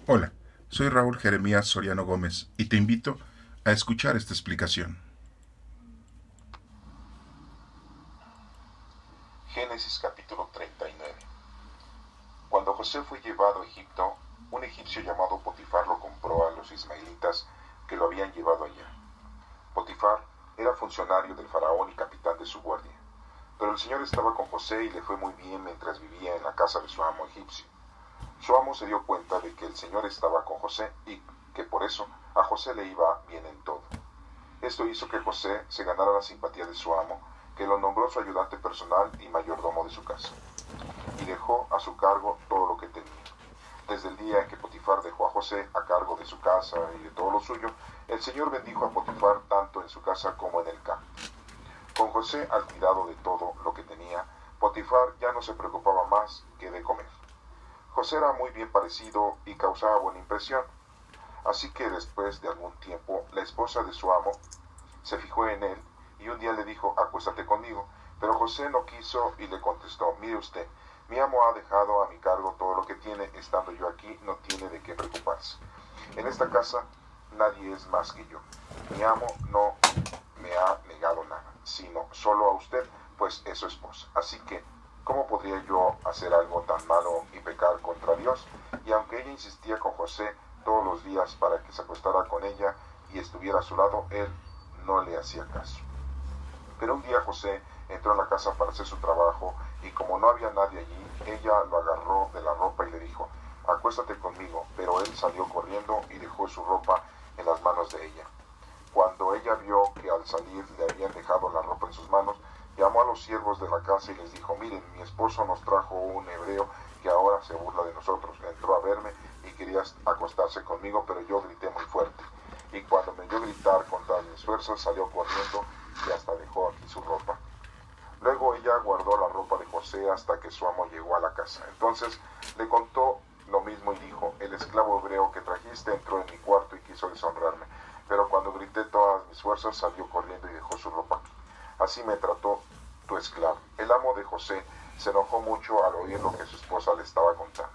Hola, soy Raúl Jeremías Soriano Gómez y te invito a escuchar esta explicación. Génesis capítulo 39. Cuando José fue llevado a Egipto, un egipcio llamado Potifar lo compró a los ismaelitas que lo habían llevado allá. Potifar era funcionario del faraón y capitán de su guardia. Pero el Señor estaba con José y le fue muy bien mientras vivía en la casa de su amo egipcio. Su amo se dio cuenta de que el Señor estaba con José y que por eso a José le iba bien en todo. Esto hizo que José se ganara la simpatía de su amo, que lo nombró su ayudante personal y mayordomo de su casa, y dejó a su cargo todo lo que tenía. Desde el día en que Potifar dejó a José a cargo de su casa y de todo lo suyo, el Señor bendijo a Potifar tanto en su casa como en el campo. Con José al cuidado de todo lo que tenía, Potifar ya no se preocupaba más que de comer. José era muy bien parecido y causaba buena impresión, así que después de algún tiempo la esposa de su amo se fijó en él y un día le dijo, acuéstate conmigo. Pero José no quiso y le contestó, mire usted, mi amo ha dejado a mi cargo todo lo que tiene, estando yo aquí no tiene de qué preocuparse. En esta casa nadie es más que yo. Mi amo no me ha negado nada, sino solo a usted, pues es su esposa. Así que, ¿cómo podría yo hacer algo tan malo y pecar contra Dios? Y aunque ella insistía con José todos los días para que se acostara con ella y estuviera a su lado, él no le hacía caso. Pero un día José entró en la casa para hacer su trabajo y como no había nadie allí, ella lo agarró de la ropa y le dijo, acuéstate conmigo, pero él salió corriendo y dejó su ropa en las manos de ella. Cuando ella vio que al salir le habían dejado la ropa en sus manos, llamó a los siervos de la casa y les dijo, miren, mi esposo nos trajo un hebreo que ahora se burla de nosotros. Entró a verme y quería acostarse conmigo, pero yo grité muy fuerte. Y cuando me oyó gritar con todas mis fuerzas, salió corriendo y hasta dejó aquí su ropa. Luego ella guardó la ropa de José hasta que su amo llegó a la casa. Entonces le contó lo mismo y dijo, el esclavo hebreo que trajiste entró en mi cuarto y quiso deshonrarme, pero cuando grité todas mis fuerzas salió corriendo y dejó su ropa aquí. Así me trató tu esclavo. El amo de José se enojó mucho al oír lo que su esposa le estaba contando.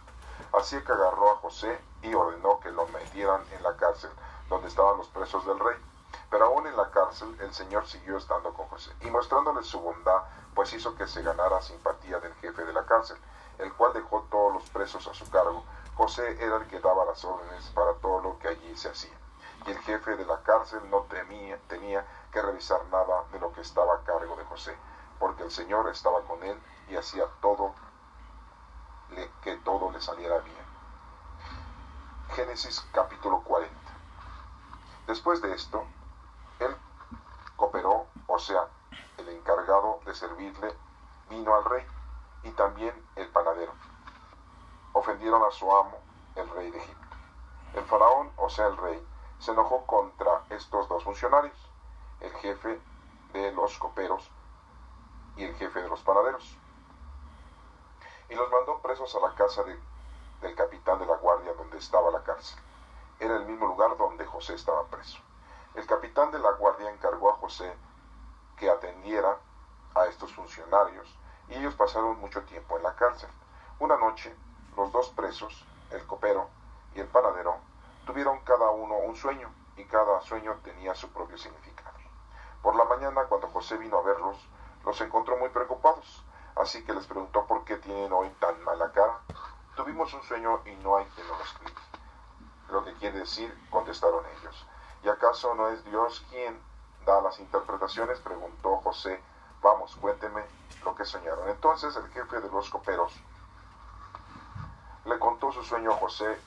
Así que agarró a José y ordenó que lo metieran en la cárcel donde estaban los presos del rey. Pero aún en la cárcel el Señor siguió estando con José y mostrándole su bondad, pues hizo que se ganara simpatía del jefe de la cárcel, el cual dejó todos los presos a su cargo. José era el que daba las órdenes para todo lo que allí se hacía. Y el jefe de la cárcel no tenía que revisar nada de lo que estaba a cargo de José, porque el Señor estaba con él y hacía que todo le saliera bien. Génesis capítulo 40. Después de esto, él cooperó, o sea, el encargado de servirle, vino al rey y también el panadero. Ofendieron a su amo, el rey de Egipto. El faraón, o sea, el rey, se enojó contra estos dos funcionarios, el jefe de los coperos y el jefe de los panaderos, y los mandó presos a la casa del capitán de la guardia donde estaba la cárcel. Era el mismo lugar donde José estaba preso. El capitán de la guardia encargó a José que atendiera a estos funcionarios y ellos pasaron mucho tiempo en la cárcel. Una noche, los dos presos, el copero y el panadero, tuvieron cada uno un sueño y cada sueño tenía su propio significado. Por la mañana, cuando José vino a verlos, los encontró muy preocupados, así que les preguntó por qué tienen hoy tan mala cara. Tuvimos un sueño y no hay quien lo escriba. Lo que quiere decir, contestaron ellos. ¿Y acaso no es Dios quien da las interpretaciones? Preguntó José. Vamos, cuénteme lo que soñaron. Entonces el jefe de los coperos le contó su sueño a José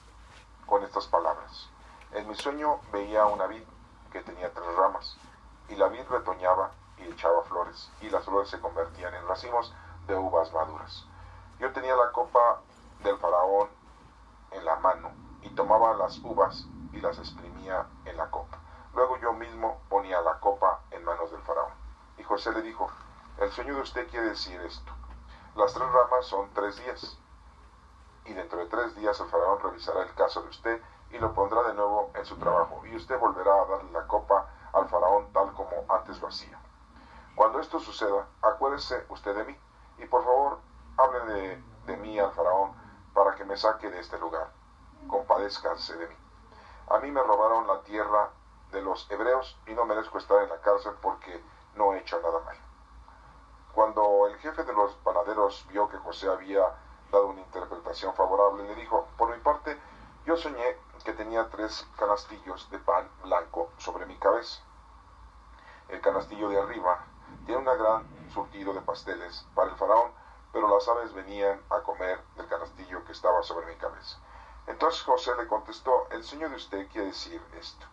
con estas palabras. En mi sueño veía una vid que tenía 3 ramas, y la vid retoñaba y echaba flores, y las flores se convertían en racimos de uvas maduras. Yo tenía la copa del faraón en la mano, y tomaba las uvas y las exprimía en la copa. Luego yo mismo ponía la copa en manos del faraón. Y José le dijo, el sueño de usted quiere decir esto. Las 3 ramas son 3 días, y dentro de 3 días el faraón revisará el caso de usted y lo pondrá de nuevo en su trabajo, y usted volverá a darle la copa al faraón tal como antes lo hacía. Cuando esto suceda, acuérdese usted de mí, y por favor hable de mí al faraón para que me saque de este lugar. compadézcanse de mí. A mí me robaron la tierra de los hebreos y no merezco estar en la cárcel porque no he hecho nada mal. Cuando el jefe de los panaderos vio que José había dado una interpretación favorable, le dijo: por mi parte, yo soñé que tenía 3 canastillos de pan blanco sobre mi cabeza. El canastillo de arriba tiene un gran surtido de pasteles para el faraón, pero las aves venían a comer del canastillo que estaba sobre mi cabeza. Entonces José le contestó: el sueño de usted quiere decir esto.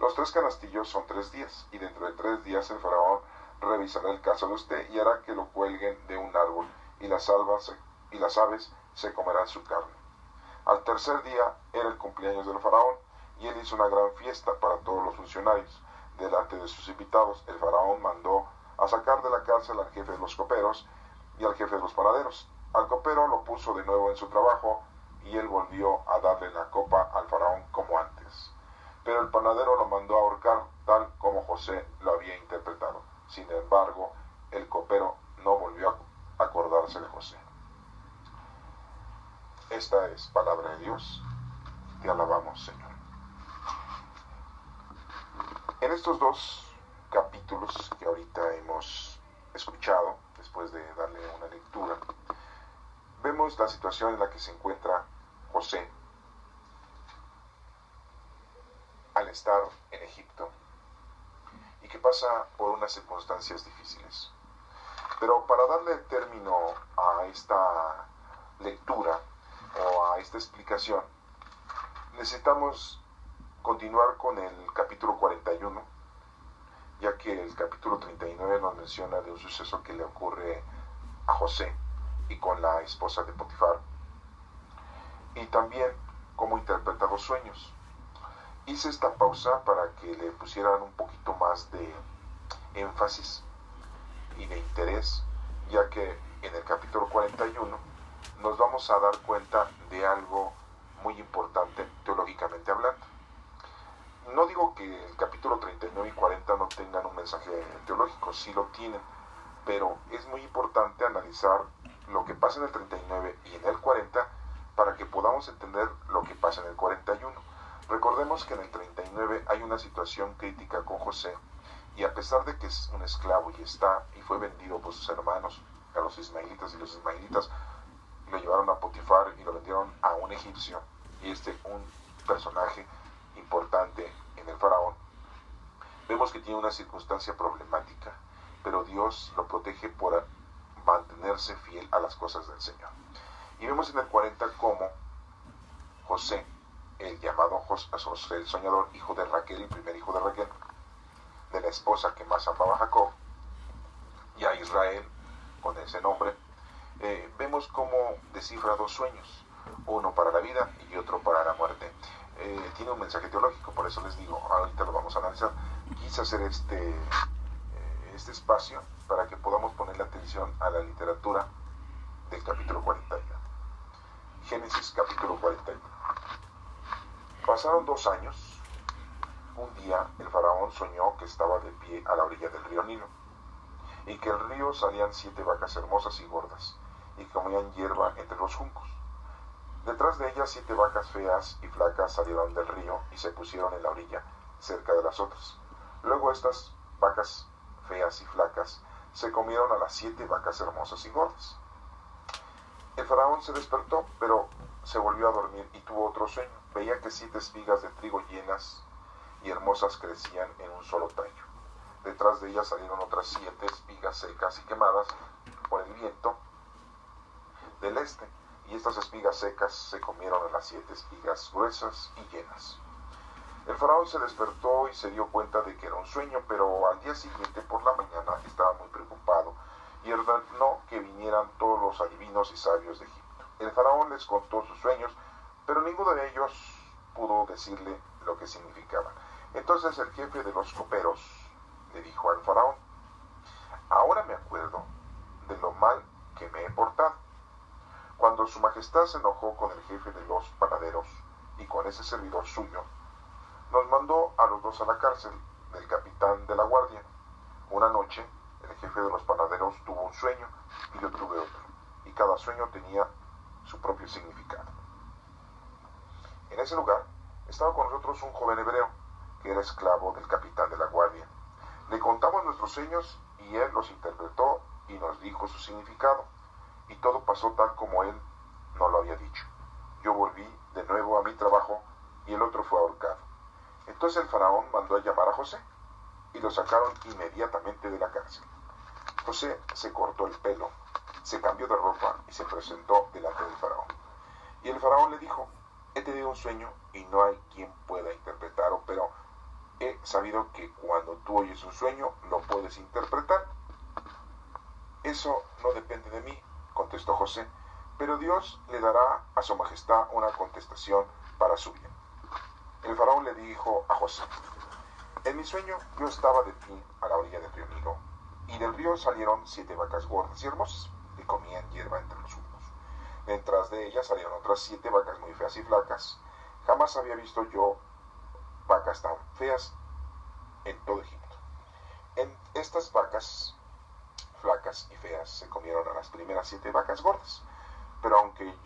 Los 3 canastillos son 3 días, y dentro de 3 días el faraón revisará el caso de usted y hará que lo cuelguen de un árbol, y las aves se comerán su carne. Al tercer día era el cumpleaños del faraón, y él hizo una gran fiesta para todos los funcionarios. Delante de sus invitados, el faraón mandó a sacar de la cárcel al jefe de los coperos y al jefe de los panaderos. Al copero lo puso de nuevo en su trabajo, y él volvió a darle la copa al faraón como antes. Pero el panadero lo mandó a ahorcar, tal como José lo había interpretado. Sin embargo, el copero no volvió a acordarse de José. Esta es palabra de Dios. Te alabamos, Señor. En estos 2 capítulos que ahorita hemos escuchado, después de darle una lectura, vemos la situación en la que se encuentra José al estar en Egipto y que pasa por unas circunstancias difíciles. Pero para darle término a esta lectura o a esta explicación, necesitamos continuar con el capítulo 41, ya que el capítulo 39 nos menciona de un suceso que le ocurre a José y con la esposa de Potifar, y también cómo interpreta los sueños. Hice esta pausa para que le pusieran un poquito más de énfasis y de interés, ya que en el capítulo 41 nos vamos a dar cuenta de algo muy importante teológicamente hablando. No digo que el capítulo 39 y 40 no tengan un mensaje teológico, sí lo tienen, pero es muy importante analizar lo que pasa en el 39 y en el 40 para que podamos entender lo que pasa en el 41. Recordemos que en el 39 hay una situación crítica con José, y a pesar de que es un esclavo y fue vendido por sus hermanos a los ismaelitas, y los ismaelitas lo llevaron a Potifar y lo vendieron a un egipcio, y un personaje importante en el faraón, vemos que tiene una circunstancia problemática, pero Dios lo protege por mantenerse fiel a las cosas del Señor. Y vemos en el 40 cómo José, el llamado José el soñador, hijo de Raquel, el primer hijo de Raquel, de la esposa que más amaba a Jacob, y a Israel con ese nombre, vemos cómo descifra 2 sueños, uno para la vida y otro para la muerte. Tiene un mensaje teológico, por eso les digo, ahorita lo vamos a analizar. Quise hacer este espacio para que podamos ponerle atención a la literatura del capítulo 41. Génesis capítulo 41. Pasaron 2 años. Un día el faraón soñó que estaba de pie a la orilla del río Nilo, y que del río salían 7 vacas hermosas y gordas, y comían hierba entre los juncos. Detrás de ellas 7 vacas feas y flacas salieron del río y se pusieron en la orilla, cerca de las otras. Luego estas vacas feas y flacas se comieron a las 7 vacas hermosas y gordas. El faraón se despertó, pero se volvió a dormir y tuvo otro sueño. Veía que 7 espigas de trigo llenas y hermosas crecían en un solo tallo. Detrás de ellas salieron otras 7 espigas secas y quemadas por el viento del este, y estas espigas secas se comieron a las 7 espigas gruesas y llenas. El faraón se despertó y se dio cuenta de que era un sueño, pero al día siguiente por la mañana estaba muy preocupado y ordenó que vinieran todos los adivinos y sabios de Egipto. El faraón les contó sus sueños, pero ninguno de ellos pudo decirle lo que significaban. Entonces el jefe de los coperos le dijo al faraón: ahora me acuerdo de lo mal que me he portado. Cuando su majestad se enojó con el jefe de los panaderos y con ese servidor suyo, nos mandó a los 2 a la cárcel del capitán de la guardia. Una noche el jefe de los panaderos tuvo un sueño y yo tuve otro, y cada sueño tenía su propio significado. En ese lugar estaba con nosotros un joven hebreo, que era esclavo del capitán de la guardia. Le contamos nuestros sueños y él los interpretó y nos dijo su significado. Y todo pasó tal como él nos lo había dicho. Yo volví de nuevo a mi trabajo y el otro fue ahorcado. Entonces el faraón mandó a llamar a José y lo sacaron inmediatamente de la cárcel. José se cortó el pelo, se cambió de ropa y se presentó delante del faraón. Y el faraón le dijo: he tenido un sueño y no hay quien pueda interpretarlo, pero he sabido que cuando tú oyes un sueño lo puedes interpretar. Eso no depende de mí, contestó José, pero Dios le dará a su majestad una contestación para su bien. El faraón le dijo a José: en mi sueño yo estaba de pie a la orilla del río Nilo, y del río salieron 7 vacas gordas y hermosas, que comían hierba entre los juncos. Detrás de ellas salieron otras 7 vacas muy feas y flacas. Jamás había visto yo vacas tan feas en todo Egipto. Estas vacas flacas y feas se comieron a las primeras 7 vacas gordas, pero aunque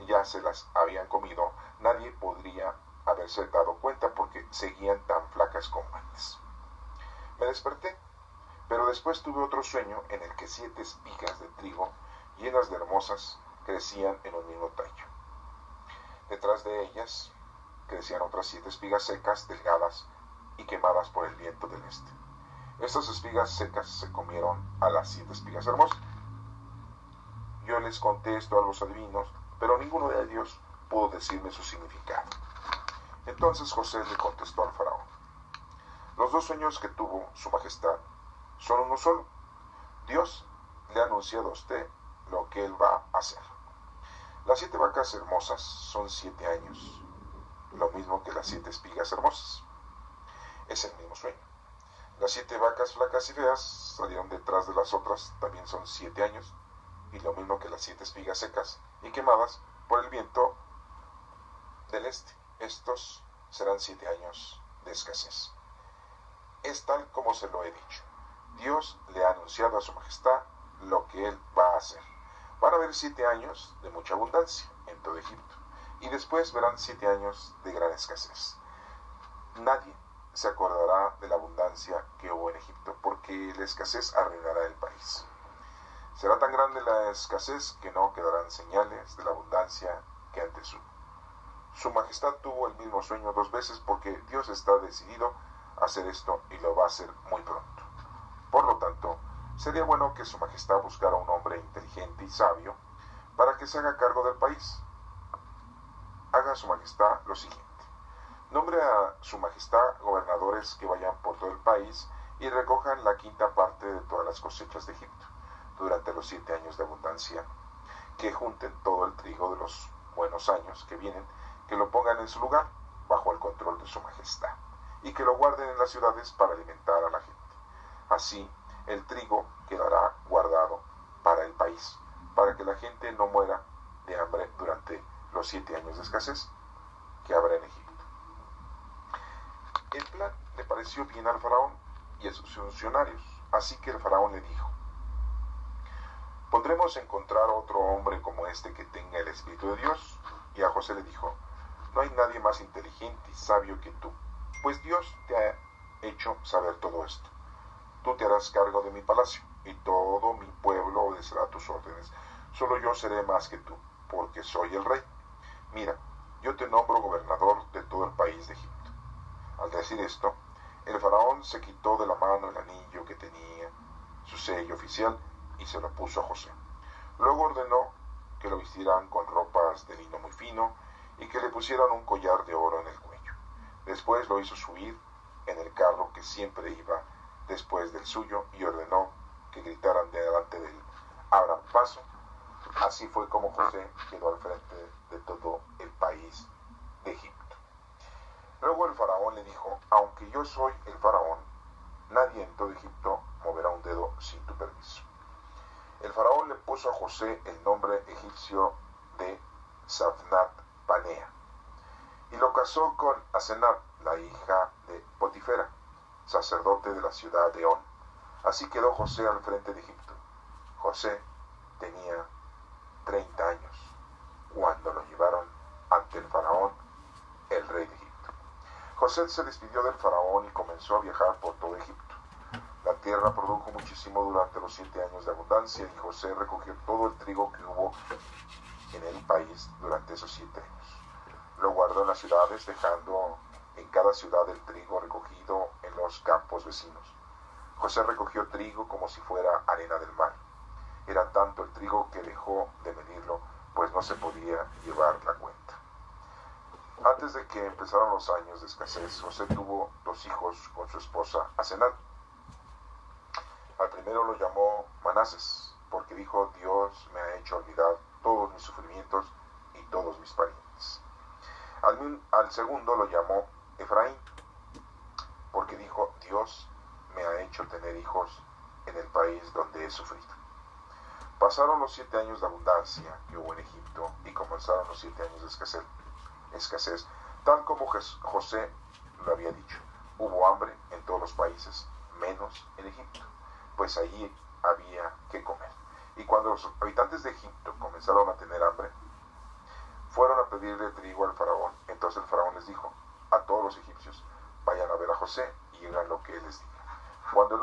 ya se las habían comido, nadie podría haberse dado cuenta porque seguían tan flacas como antes. Me desperté, pero después tuve otro sueño en el que 7 espigas de trigo llenas de hermosas crecían en un mismo tallo. Detrás de ellas crecían otras 7 espigas secas, delgadas y quemadas por el viento del este. Estas espigas secas se comieron a las 7 espigas hermosas. Yo les conté esto a los adivinos, pero ninguno de ellos pudo decirme su significado. Entonces José le contestó al faraón: los 2 sueños que tuvo su majestad son uno solo. Dios le ha anunciado a usted lo que él va a hacer. Las 7 vacas hermosas son 7 años, lo mismo que las 7 espigas hermosas. Es el mismo sueño. Las 7 vacas flacas y feas salieron detrás de las otras, también son 7 años, y lo mismo que las 7 espigas secas y quemadas por el viento del este. Estos serán 7 años de escasez. Es tal como se lo he dicho. Dios le ha anunciado a su majestad lo que él va a hacer. Van a haber 7 años de mucha abundancia en todo Egipto, y después verán 7 años de gran escasez. Nadie se acordará de la abundancia que hubo en Egipto, porque la escasez arruinará el país. Será tan grande la escasez que no quedarán señales de la abundancia que antes hubo. Su majestad tuvo el mismo sueño 2 veces porque Dios está decidido a hacer esto y lo va a hacer muy pronto. Por lo tanto, sería bueno que su majestad buscara un hombre inteligente y sabio para que se haga cargo del país. Haga su majestad lo siguiente: nombre a su majestad gobernadores que vayan por todo el país y recojan la 5ª parte de todas las cosechas de Egipto durante los 7 años de abundancia, que junten todo el trigo de los buenos años que vienen, que lo pongan en su lugar bajo el control de su majestad y que lo guarden en las ciudades para alimentar a la gente. Así el trigo quedará guardado para el país, para que la gente no muera de hambre durante los 7 años de escasez que habrá en Egipto. El plan le pareció bien al faraón y a sus funcionarios, así que el faraón le dijo: ¿podremos encontrar otro hombre como este que tenga el Espíritu de Dios? Y a José le dijo: no hay nadie más inteligente y sabio que tú, pues Dios te ha hecho saber todo esto. Tú te harás cargo de mi palacio, y todo mi pueblo obedecerá tus órdenes. Solo yo seré más que tú, porque soy el rey. Mira, yo te nombro gobernador de todo el país de Egipto. Al decir esto, el faraón se quitó de la mano el anillo que tenía, su sello oficial, y se lo puso a José. Luego ordenó que lo vistieran con ropas de lino muy fino y que le pusieran un collar de oro en el cuello. Después lo hizo subir en el carro que siempre iba después del suyo y ordenó que gritaran delante de él: abran paso. Así fue como José quedó al frente de todo el país de Egipto. Luego el faraón le dijo: aunque yo soy el faraón, nadie en todo Egipto moverá un dedo sin tu permiso. El faraón le puso a José el nombre egipcio de Safnat Panea y lo casó con Asenat, la hija de Potifera, sacerdote de la ciudad de On. Así quedó José al frente de Egipto. José tenía 30 años cuando lo llevaron ante el faraón José se despidió del faraón y comenzó a viajar por todo Egipto. La tierra produjo muchísimo durante los 7 años de abundancia y José recogió todo el trigo que hubo en el país durante esos 7 años. Lo guardó en las ciudades, dejando en cada ciudad el trigo recogido en los campos vecinos. José recogió trigo como si fuera arena del mar. Era tanto el trigo que dejó de medirlo, pues no se podía llevar la cuenta. Antes de que empezaran los años de escasez, José tuvo 2 hijos con su esposa Asenat. Al primero lo llamó Manases, porque dijo: Dios me ha hecho olvidar todos mis sufrimientos y todos mis parientes. Al segundo lo llamó Efraín, porque dijo: Dios me ha hecho tener hijos en el país donde he sufrido. Pasaron los 7 años de abundancia que hubo en Egipto y comenzaron los 7 años de escasez, tal como José lo había dicho. Hubo hambre en todos los países, menos en Egipto, pues allí había que comer. Y cuando los habitantes de Egipto comenzaron a tener hambre, fueron a pedirle trigo al faraón. Entonces el faraón les dijo a todos los egipcios: vayan a ver a José y hagan lo que él les diga. Cuando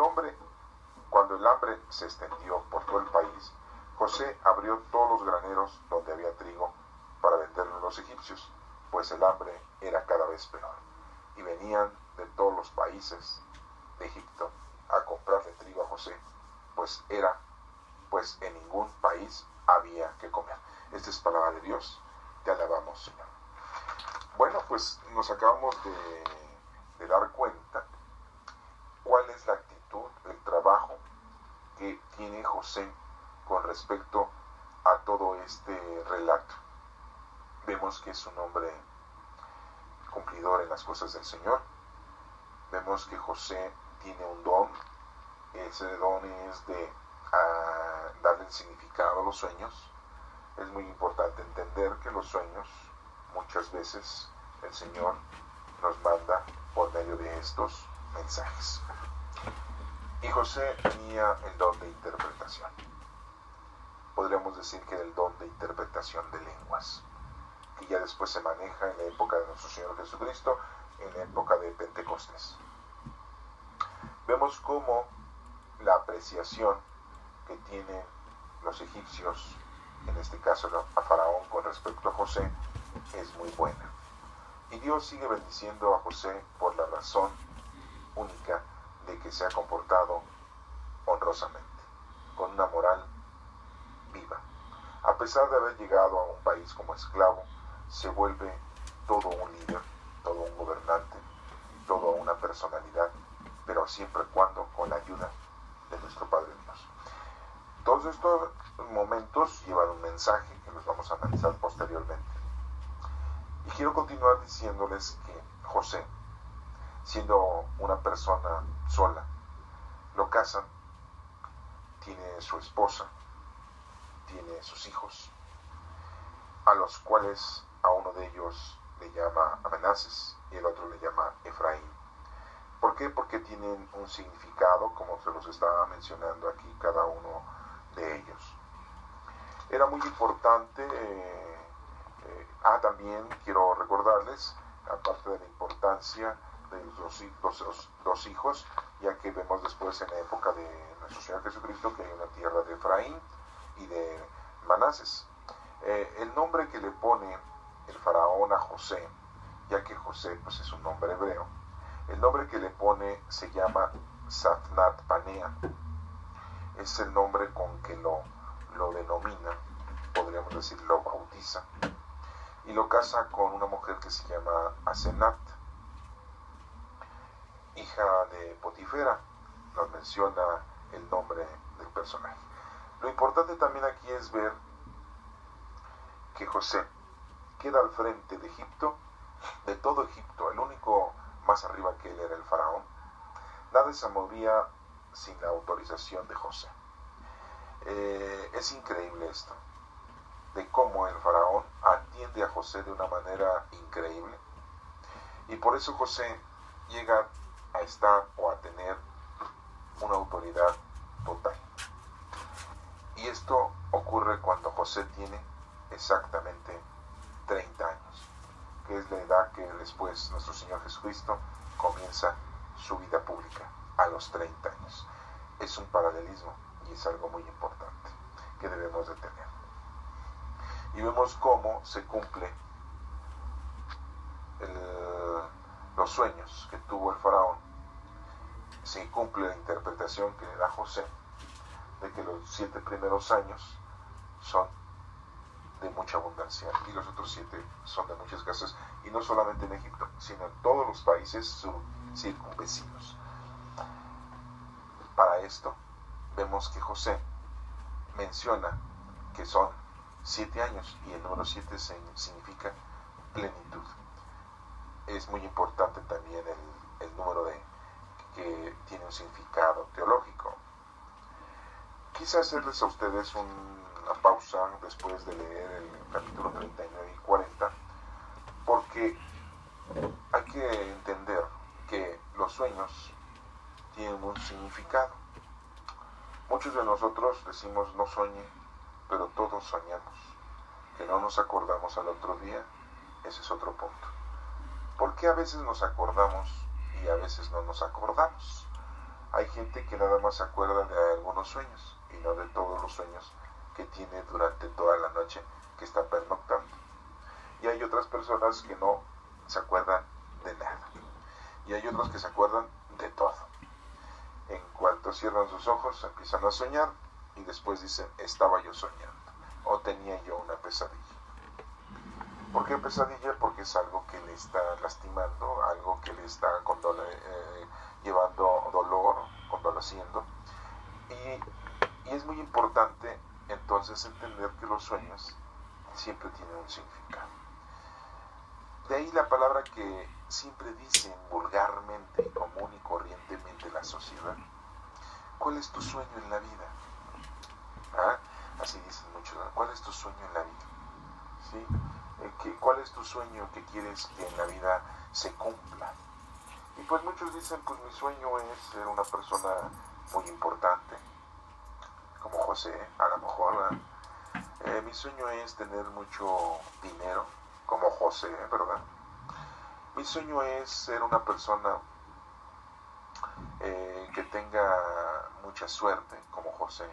el hambre se extendió por todo el país, José abrió todos los graneros donde había trigo para venderlo a los egipcios, pues el hambre era cada vez peor. Y venían de todos los países de Egipto a comprarle trigo a José, pues en ningún país había que comer. Esta es palabra de Dios. Te alabamos, Señor. Bueno, pues nos acabamos de dar cuenta cuál es la actitud, el trabajo que tiene José con respecto a todo este relato. Vemos que es un hombre cumplidor en las cosas del Señor. Vemos que José tiene un don. Ese don es de darle el significado a los sueños. Es muy importante entender que los sueños muchas veces el Señor nos manda por medio de estos mensajes. Y José tenía el don de interpretación. Podríamos decir que era el don de interpretación de lenguas, que ya después se maneja en la época de nuestro Señor Jesucristo, en la época de Pentecostés. Vemos cómo la apreciación que tienen los egipcios, en este caso a Faraón, con respecto a José, es muy buena. Y Dios sigue bendiciendo a José por la razón única de que se ha comportado honrosamente, con una moral viva. A pesar de haber llegado a un país como esclavo, se vuelve todo un líder, todo un gobernante, toda una personalidad, pero siempre y cuando con la ayuda de nuestro Padre Dios. Todos estos momentos llevan un mensaje que los vamos a analizar posteriormente. Y quiero continuar diciéndoles que José, siendo una persona sola, lo casan, tiene su esposa, tiene sus hijos, a los cuales a uno de ellos le llama Manases y el otro le llama Efraín. ¿Por qué? Porque tienen un significado, como se los estaba mencionando aquí cada uno de ellos. Era muy importante, también quiero recordarles, aparte de la importancia de los dos hijos, ya que vemos después en la época de nuestro Señor Jesucristo que hay una tierra de Efraín y de Manases. El nombre que le pone el faraón a José, ya que José pues, es un nombre hebreo, el nombre que le pone se llama Safnat Panea. Es el nombre con que lo denomina, podríamos decir, lo bautiza, y lo casa con una mujer que se llama Asenat, hija de Potifera. Nos menciona el nombre del personaje. Lo importante también aquí es ver que José queda al frente de Egipto, de todo Egipto. El único más arriba que él era el faraón. Nada se movía sin la autorización de José. Es increíble esto, de cómo el faraón atiende a José de una manera increíble, y por eso José llega a estar o a tener una autoridad total. Y esto ocurre cuando José tiene exactamente 30 años, que es la edad que después nuestro Señor Jesucristo comienza su vida pública, a los 30 años. Es un paralelismo y es algo muy importante que debemos de tener. Y vemos cómo se cumple los sueños que tuvo el faraón. Se cumple la interpretación que le da José de que los 7 primeros años son de mucha abundancia y los otros 7 son de mucha escasez, y no solamente en Egipto, sino en todos los países circunvecinos. Para esto vemos que José menciona que son 7 años y el número 7 significa plenitud. Es muy importante también el número que tiene un significado teológico. Quise hacerles a ustedes una pausa después de leer el capítulo 39 y 40, porque hay que entender que los sueños tienen un significado. Muchos de nosotros decimos no sueñe, pero todos soñamos. Que no nos acordamos al otro día, ese es otro punto. ¿Por qué a veces nos acordamos y a veces no nos acordamos? Hay gente que nada más se acuerda de algunos sueños y no de todos los sueños que tiene durante toda la noche que está pernoctando. Y hay otras personas que no se acuerdan de nada. Y hay otros que se acuerdan de todo. En cuanto cierran sus ojos, empiezan a soñar y después dicen, estaba yo soñando o tenía yo una pesadilla. ¿Por qué pesadilla? Porque es algo que le está lastimando, algo que le está llevando dolor, condoleciendo. Y es muy importante entonces entender que los sueños siempre tienen un significado. De ahí la palabra que siempre dicen vulgarmente y común y corrientemente la sociedad. ¿Cuál es tu sueño en la vida? ¿Ah? Así dicen muchos, ¿no? ¿Cuál es tu sueño en la vida? ¿Sí? ¿Cuál es tu sueño que quieres que en la vida se cumpla? Y pues muchos dicen, pues mi sueño es ser una persona muy importante, como José, a lo mejor. Mi sueño es tener mucho dinero, como José, ¿verdad? Mi sueño es ser una persona que tenga mucha suerte, como José.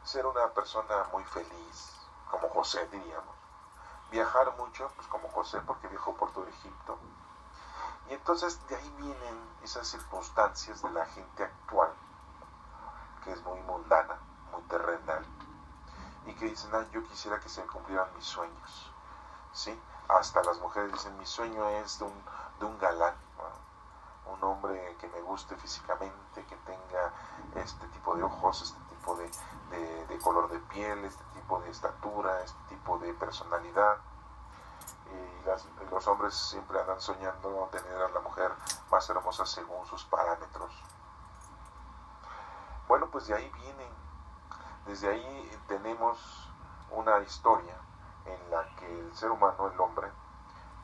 Ser una persona muy feliz, como José, diríamos. Viajar mucho, pues como José, porque viajó por todo Egipto. Y entonces de ahí vienen esas circunstancias de la gente actual, que es muy mundana, muy terrenal, y que dicen, yo quisiera que se me cumplieran mis sueños, ¿sí? Hasta las mujeres dicen, mi sueño es de un galán, ¿no? Un hombre que me guste físicamente, que tenga este tipo de ojos, este tipo de color de piel, este tipo de estatura, este tipo de personalidad. Y los hombres siempre andan soñando tener a la mujer más hermosa según sus parámetros. Bueno, pues de ahí vienen. Desde ahí tenemos una historia en la que el ser humano, el hombre,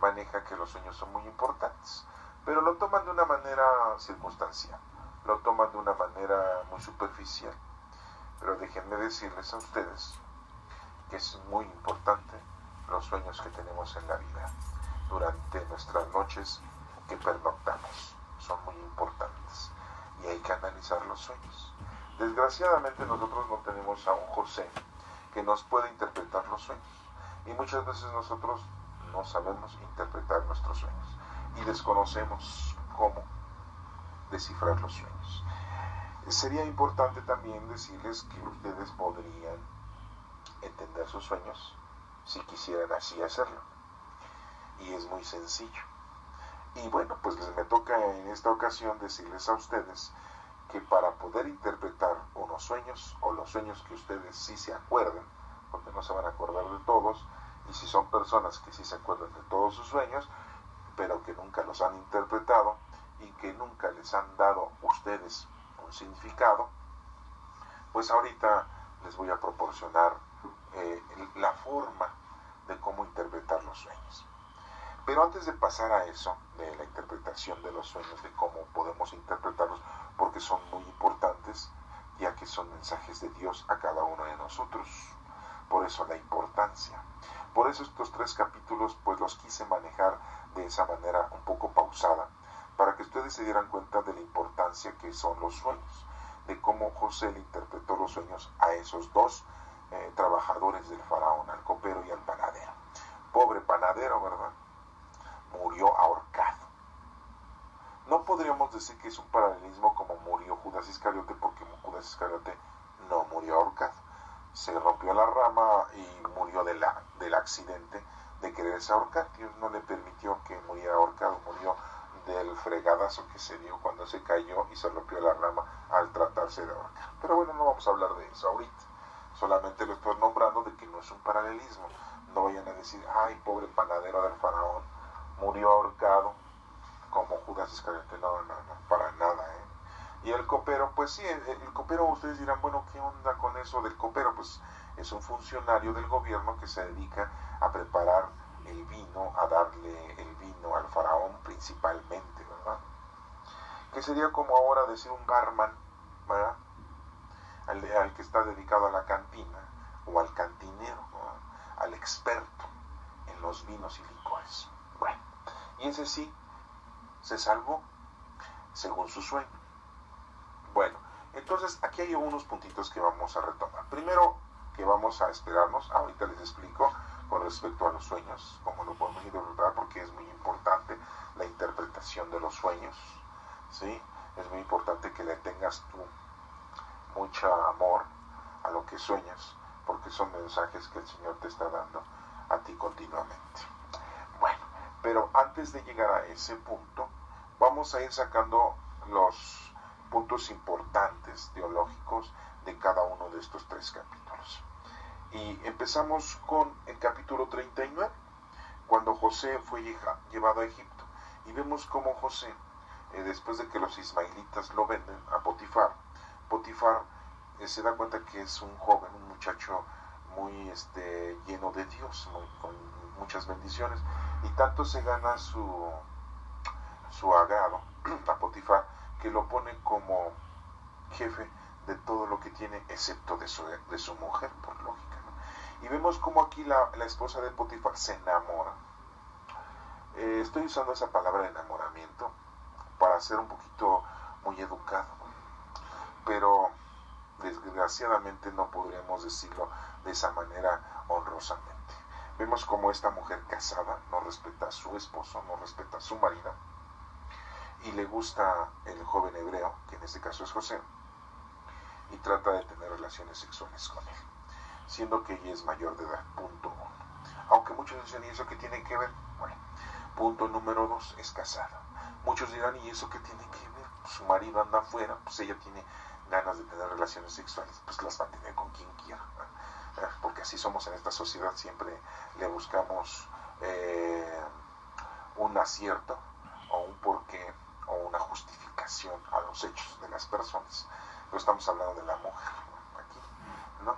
maneja que los sueños son muy importantes, pero lo toman de una manera circunstancial, lo toman de una manera muy superficial. Pero déjenme decirles a ustedes que es muy importante los sueños que tenemos en la vida durante nuestras noches que pernoctamos. Son muy importantes y hay que analizar los sueños. Desgraciadamente nosotros no tenemos a un José que nos pueda interpretar los sueños, y muchas veces nosotros no sabemos interpretar nuestros sueños y desconocemos cómo descifrar los sueños. Sería importante también decirles que ustedes podrían entender sus sueños si quisieran así hacerlo, y es muy sencillo. Y bueno, pues me toca en esta ocasión decirles a ustedes que para poder interpretar unos sueños, o los sueños que ustedes sí se acuerden, porque no se van a acordar de todos, y si son personas que sí se acuerdan de todos sus sueños, pero que nunca los han interpretado y que nunca les han dado ustedes un significado, pues ahorita les voy a proporcionar la forma de cómo interpretar los sueños. Pero antes de pasar a eso, de la interpretación de los sueños, de cómo podemos interpretarlos, porque son muy importantes, ya que son mensajes de Dios a cada uno de nosotros. Por eso la importancia. Por eso estos 3 capítulos pues los quise manejar de esa manera un poco pausada, para que ustedes se dieran cuenta de la importancia que son los sueños, de cómo José le interpretó los sueños a esos 2 trabajadores del faraón, al copero y al panadero. Pobre panadero, ¿verdad? Murió ahorcado. No podríamos decir que es un paralelismo como murió Judas Iscariote, porque Judas Iscariote no murió ahorcado. Se rompió la rama y murió del accidente de quererse ahorcar. Dios no le permitió que muriera ahorcado, murió del fregadazo que se dio cuando se cayó y se rompió la rama al tratarse de ahorcar. Pero bueno, no vamos a hablar de eso ahorita. Solamente lo estoy nombrando de que no es un paralelismo. No vayan a decir, ay, pobre panadero del faraón, murió ahorcado como Judas Iscariote. No, para nada, Y el copero, pues sí, el copero, ustedes dirán, bueno, ¿qué onda con eso del copero? Pues es un funcionario del gobierno que se dedica a preparar el vino, a darle el vino al faraón principalmente, ¿verdad? Que sería como ahora decir un barman, ¿verdad? Al que está dedicado a la cantina, o al cantinero, ¿no? Al experto en los vinos y licores. Bueno, y ese sí se salvó según su sueño. Bueno, entonces aquí hay unos puntitos que vamos a retomar. Primero, que vamos a esperarnos, ahorita les explico con respecto a los sueños, cómo lo podemos interpretar, porque es muy importante la interpretación de los sueños, ¿sí? Es muy importante que le tengas tú mucho amor a lo que sueñas, porque son mensajes que el Señor te está dando a ti continuamente. Bueno, pero antes de llegar a ese punto, vamos a ir sacando los puntos importantes teológicos de cada uno de estos 3 capítulos. Y empezamos con el capítulo 39, cuando José fue llevado a Egipto. Y vemos cómo José, después de que los ismaelitas lo venden a Potifar, Potifar se da cuenta que es un joven, un muchacho muy lleno de Dios, con muchas bendiciones, y tanto se gana su agrado a Potifar, que lo pone como jefe de todo lo que tiene, excepto de su mujer, por lógica, ¿no? Y vemos como aquí la esposa de Potifar se enamora. Estoy usando esa palabra de enamoramiento para ser un poquito muy educado, pero desgraciadamente no podríamos decirlo de esa manera honrosamente. Vemos como esta mujer casada no respeta a su esposo, no respeta a su marido, y le gusta el joven hebreo, que en este caso es José, y trata de tener relaciones sexuales con él, siendo que ella es mayor de edad, punto 1. Aunque muchos dicen, ¿y eso qué tiene que ver? Bueno, punto número 2, es casada. Muchos dirán, ¿y eso qué tiene que ver? Su marido anda afuera, pues ella tiene ganas de tener relaciones sexuales, pues las va a tener con quien quiera, ¿no? Porque así somos en esta sociedad, siempre le buscamos un acierto o un porqué o una justificación a los hechos de las personas. No estamos hablando de la mujer aquí, ¿no?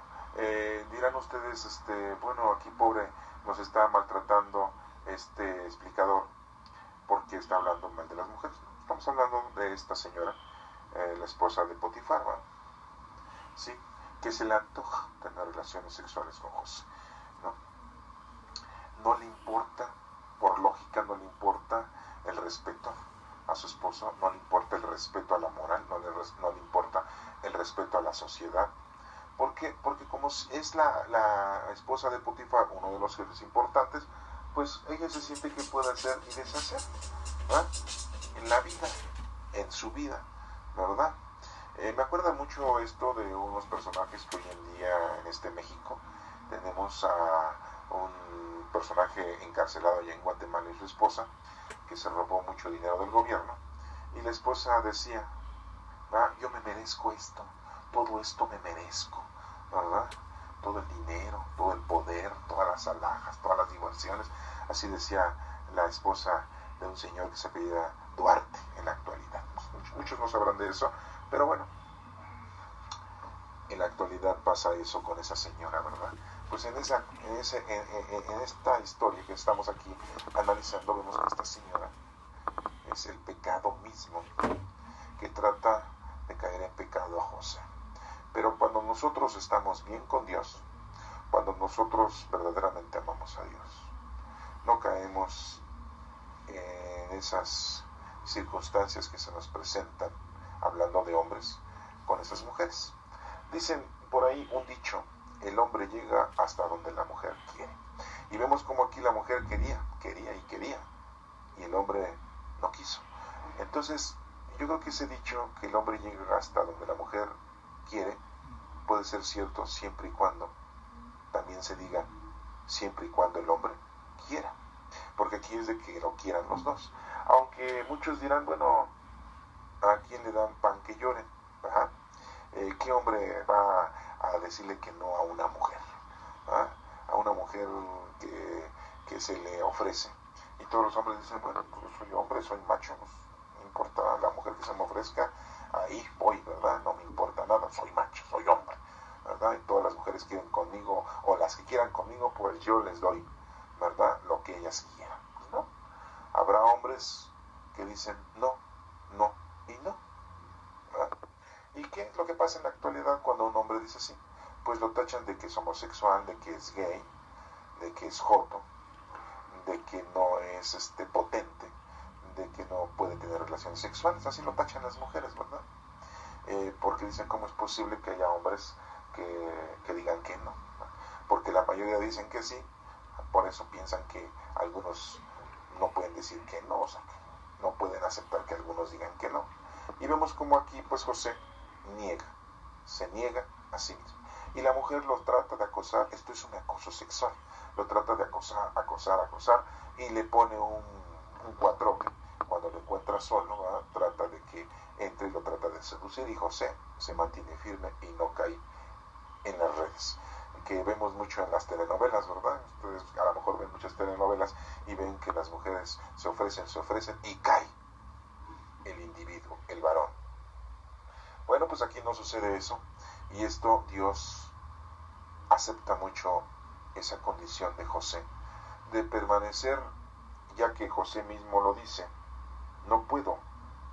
Dirán ustedes, bueno, aquí pobre nos está maltratando este explicador porque está hablando mal de las mujeres. Estamos hablando de esta señora, la esposa de Potifar, ¿no? Sí, que se le antoja tener relaciones sexuales con José, ¿no? No le importa, por lógica, no le importa el respeto a su esposo, no le importa el respeto a la moral, no le importa el respeto a la sociedad. ¿Por qué? Porque como es la esposa de Potifar, uno de los jefes importantes, pues ella se siente que puede hacer y deshacer, ¿verdad? En la vida, en su vida, ¿verdad? Me acuerda mucho esto de unos personajes que hoy en día en México tenemos a un personaje encarcelado allá en Guatemala y su esposa, que se robó mucho dinero del gobierno, y la esposa decía, yo me merezco esto, todo esto me merezco, ¿verdad? Todo el dinero, todo el poder, todas las alhajas, todas las diversiones. Así decía la esposa de un señor que se apellida Duarte en la actualidad. Muchos no sabrán de eso, pero bueno, en la actualidad pasa eso con esa señora, ¿verdad? Pues en esta historia que estamos aquí analizando, vemos que esta señora es el pecado mismo que trata de caer en pecado a José. Pero cuando nosotros estamos bien con Dios, cuando nosotros verdaderamente amamos a Dios. No caemos en esas circunstancias que se nos presentan, hablando de hombres, con esas mujeres. Dicen por ahí un dicho: el hombre llega hasta donde la mujer quiere. Y vemos como aquí la mujer quería, y el hombre no quiso. Entonces, yo creo que ese dicho, que el hombre llega hasta donde la mujer quiere, puede ser cierto siempre y cuando también se diga siempre y cuando el hombre quiera, porque aquí es de que lo quieran los dos. Aunque muchos dirán, bueno, ¿a quién le dan pan que lloren? Ajá. ¿Qué hombre va a decirle que no a una mujer? ¿Ah? A una mujer que se le ofrece. Y todos los hombres dicen, bueno, pues soy hombre, soy macho, no importa la mujer que se me ofrezca, ahí voy, ¿verdad? No me importa nada, soy macho, soy hombre, ¿verdad? Y todas las mujeres quieren conmigo, o las que quieran conmigo, pues yo les doy, ¿verdad? Lo que ellas quieran, ¿no? Habrá hombres que dicen no, no y no, ¿verdad? ¿Y qué es lo que pasa en la actualidad cuando un hombre dice sí? Pues lo tachan de que es homosexual, de que es gay, de que es joto, de que no es potente, de que no puede tener relaciones sexuales. Así lo tachan las mujeres, ¿verdad? Porque dicen, ¿cómo es posible que haya hombres que digan que no? Porque la mayoría dicen que sí, por eso piensan que algunos no pueden decir que no, o sea, que no pueden aceptar que algunos digan que no. Y vemos como aquí, pues José se niega a sí mismo. Y la mujer lo trata de acosar, esto es un acoso sexual, lo trata de acosar, y le pone un cuatrope. Cuando lo encuentra solo, ¿verdad? Trata de que entre y lo trata de seducir, y José se mantiene firme y no cae en las redes, que vemos mucho en las telenovelas, ¿verdad? Ustedes a lo mejor ven muchas telenovelas y ven que las mujeres se ofrecen y cae el individuo, el varón. Bueno, pues aquí no sucede eso, y esto Dios acepta mucho esa condición de José, de permanecer, ya que José mismo lo dice, no puedo,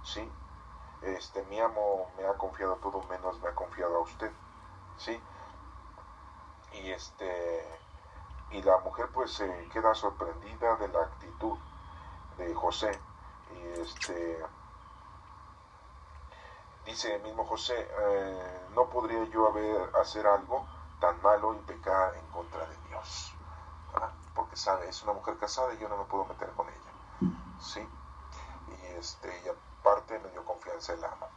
¿sí? Mi amo me ha confiado todo, menos me ha confiado a usted, ¿sí? Y la mujer pues se queda sorprendida de la actitud de José, y dice el mismo José, no podría yo hacer algo tan malo y pecar en contra de Dios, ¿verdad? Porque sabe, es una mujer casada y yo no me puedo meter con ella, ¿sí? Y aparte me dio confianza el amo.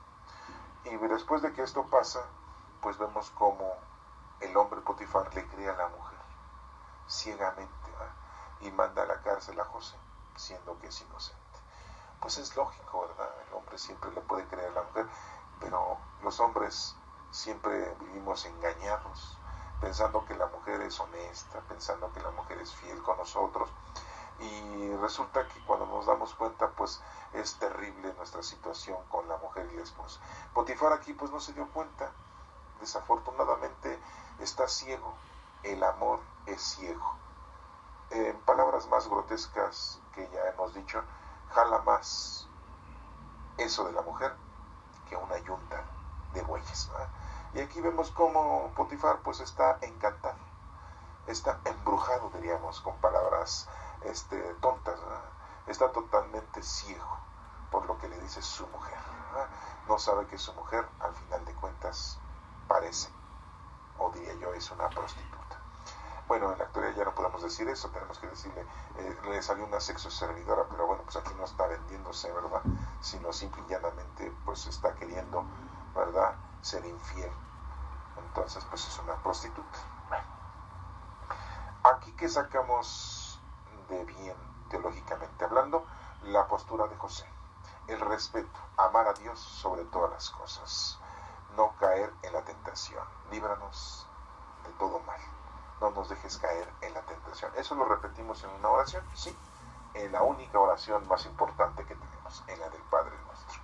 Y después de que esto pasa, pues vemos como el hombre Potifar le cree a la mujer ciegamente, ¿verdad? Y manda a la cárcel a José, siendo que es inocente. Pues es lógico, ¿verdad? El hombre siempre le puede creer a la mujer, pero los hombres siempre vivimos engañados, pensando que la mujer es honesta, pensando que la mujer es fiel con nosotros, y resulta que cuando nos damos cuenta, pues es terrible nuestra situación con la mujer y la esposa. Potifar aquí pues no se dio cuenta, desafortunadamente está ciego, el amor es ciego. En palabras más grotescas que ya hemos dicho, jala más eso de la mujer que una yunta de bueyes, ¿verdad? Y aquí vemos cómo Potifar pues está encantado, está embrujado, diríamos, con palabras tontas, ¿verdad? Está totalmente ciego por lo que le dice su mujer, ¿verdad? No sabe que su mujer al final de cuentas parece, o diría yo, es una prostituta. Bueno, en la actualidad ya no podemos decir eso, tenemos que decirle, le salió una sexo servidora, pero bueno, pues aquí no está vendiéndose, ¿verdad? Sino simple y llanamente, pues está queriendo, ¿verdad?, ser infiel. Entonces, pues es una prostituta. Bueno, aquí que sacamos de bien, teológicamente hablando, la postura de José, el respeto, amar a Dios sobre todas las cosas, no caer en la tentación, líbranos de todo mal. No nos dejes caer en la tentación. Eso lo repetimos en una oración, sí, en la única oración más importante que tenemos, en la del Padre Nuestro.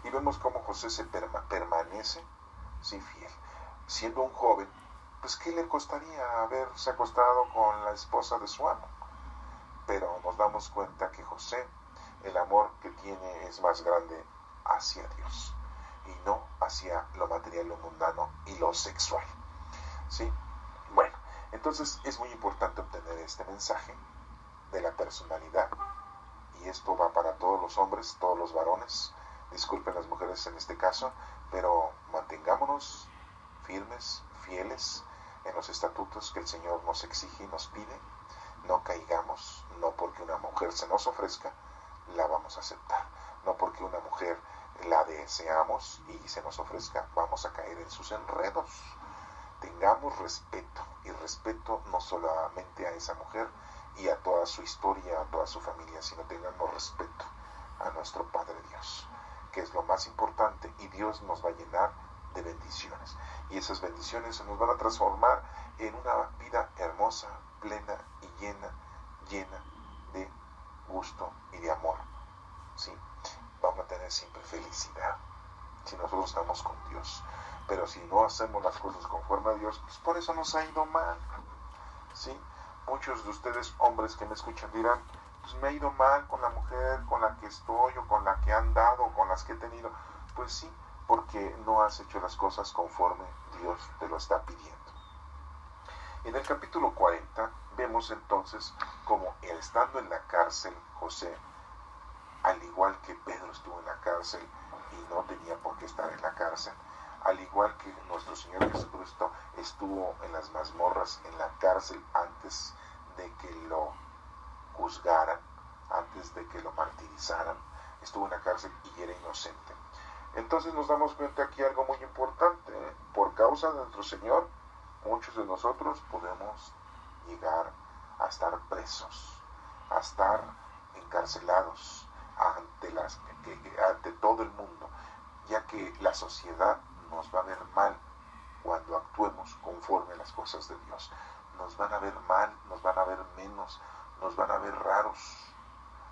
Y vemos cómo José se permanece, sí, fiel. Siendo un joven, pues ¿qué le costaría haberse acostado con la esposa de su amo? Pero nos damos cuenta que José, el amor que tiene es más grande hacia Dios y no hacia lo material, lo mundano y lo sexual, ¿sí? Bueno, Entonces es muy importante obtener este mensaje de la personalidad, y esto va para todos los hombres, todos los varones, disculpen las mujeres en este caso, pero mantengámonos firmes, fieles en los estatutos que el Señor nos exige y nos pide. No caigamos, no porque una mujer se nos ofrezca, la vamos a aceptar. No porque una mujer la deseamos y se nos ofrezca, vamos a caer en sus enredos. Tengamos respeto, y respeto no solamente a esa mujer y a toda su historia, a toda su familia, sino tengamos respeto a nuestro Padre Dios, que es lo más importante, y Dios nos va a llenar de bendiciones. Y esas bendiciones se nos van a transformar en una vida hermosa, plena y llena de gusto y de amor. ¿Sí? Vamos a tener siempre felicidad si nosotros estamos con Dios. Pero si no hacemos las cosas conforme a Dios, pues por eso nos ha ido mal. ¿Sí? Muchos de ustedes, hombres que me escuchan, dirán, pues me ha ido mal con la mujer con la que estoy, o con la que han dado, o con las que he tenido. Pues sí, porque no has hecho las cosas conforme Dios te lo está pidiendo. En el capítulo 40 vemos entonces como estando en la cárcel, José, al igual que Pedro estuvo en la cárcel y no tenía por qué estar en la cárcel, al igual que nuestro Señor Jesucristo estuvo en las mazmorras, en la cárcel, antes de que lo juzgaran, antes de que lo martirizaran, estuvo en la cárcel y era inocente. Entonces nos damos cuenta aquí algo muy importante, ¿eh? Por causa de nuestro Señor, muchos de nosotros podemos llegar a estar presos, a estar encarcelados ante todo el mundo, ya que la sociedad nos va a ver mal cuando actuemos conforme a las cosas de Dios. Nos van a ver mal, nos van a ver menos, nos van a ver raros.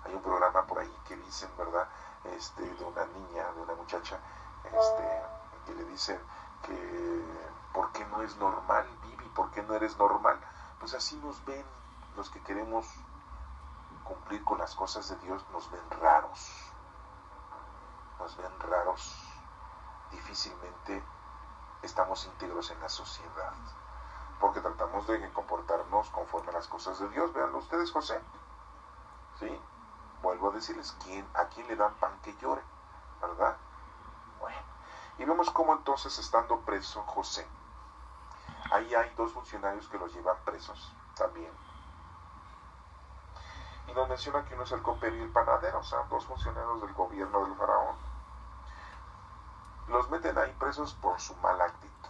Hay un programa por ahí que dicen, ¿verdad?, de una niña, de una muchacha, que le dicen que ¿por qué no es normal, Vivi? ¿Por qué no eres normal? Pues así nos ven los que queremos cumplir con las cosas de Dios, nos ven raros, difícilmente estamos íntegros en la sociedad, porque tratamos de comportarnos conforme a las cosas de Dios. Véanlo ustedes, José, ¿sí? Vuelvo a decirles, ¿a quién le dan pan que llore? ¿Verdad? Bueno, y vemos cómo entonces, estando preso José, ahí hay dos funcionarios que los llevan presos también. Y nos menciona que uno es el copero y el panadero, o sea, dos funcionarios del gobierno del faraón. Los meten ahí presos por su mala actitud,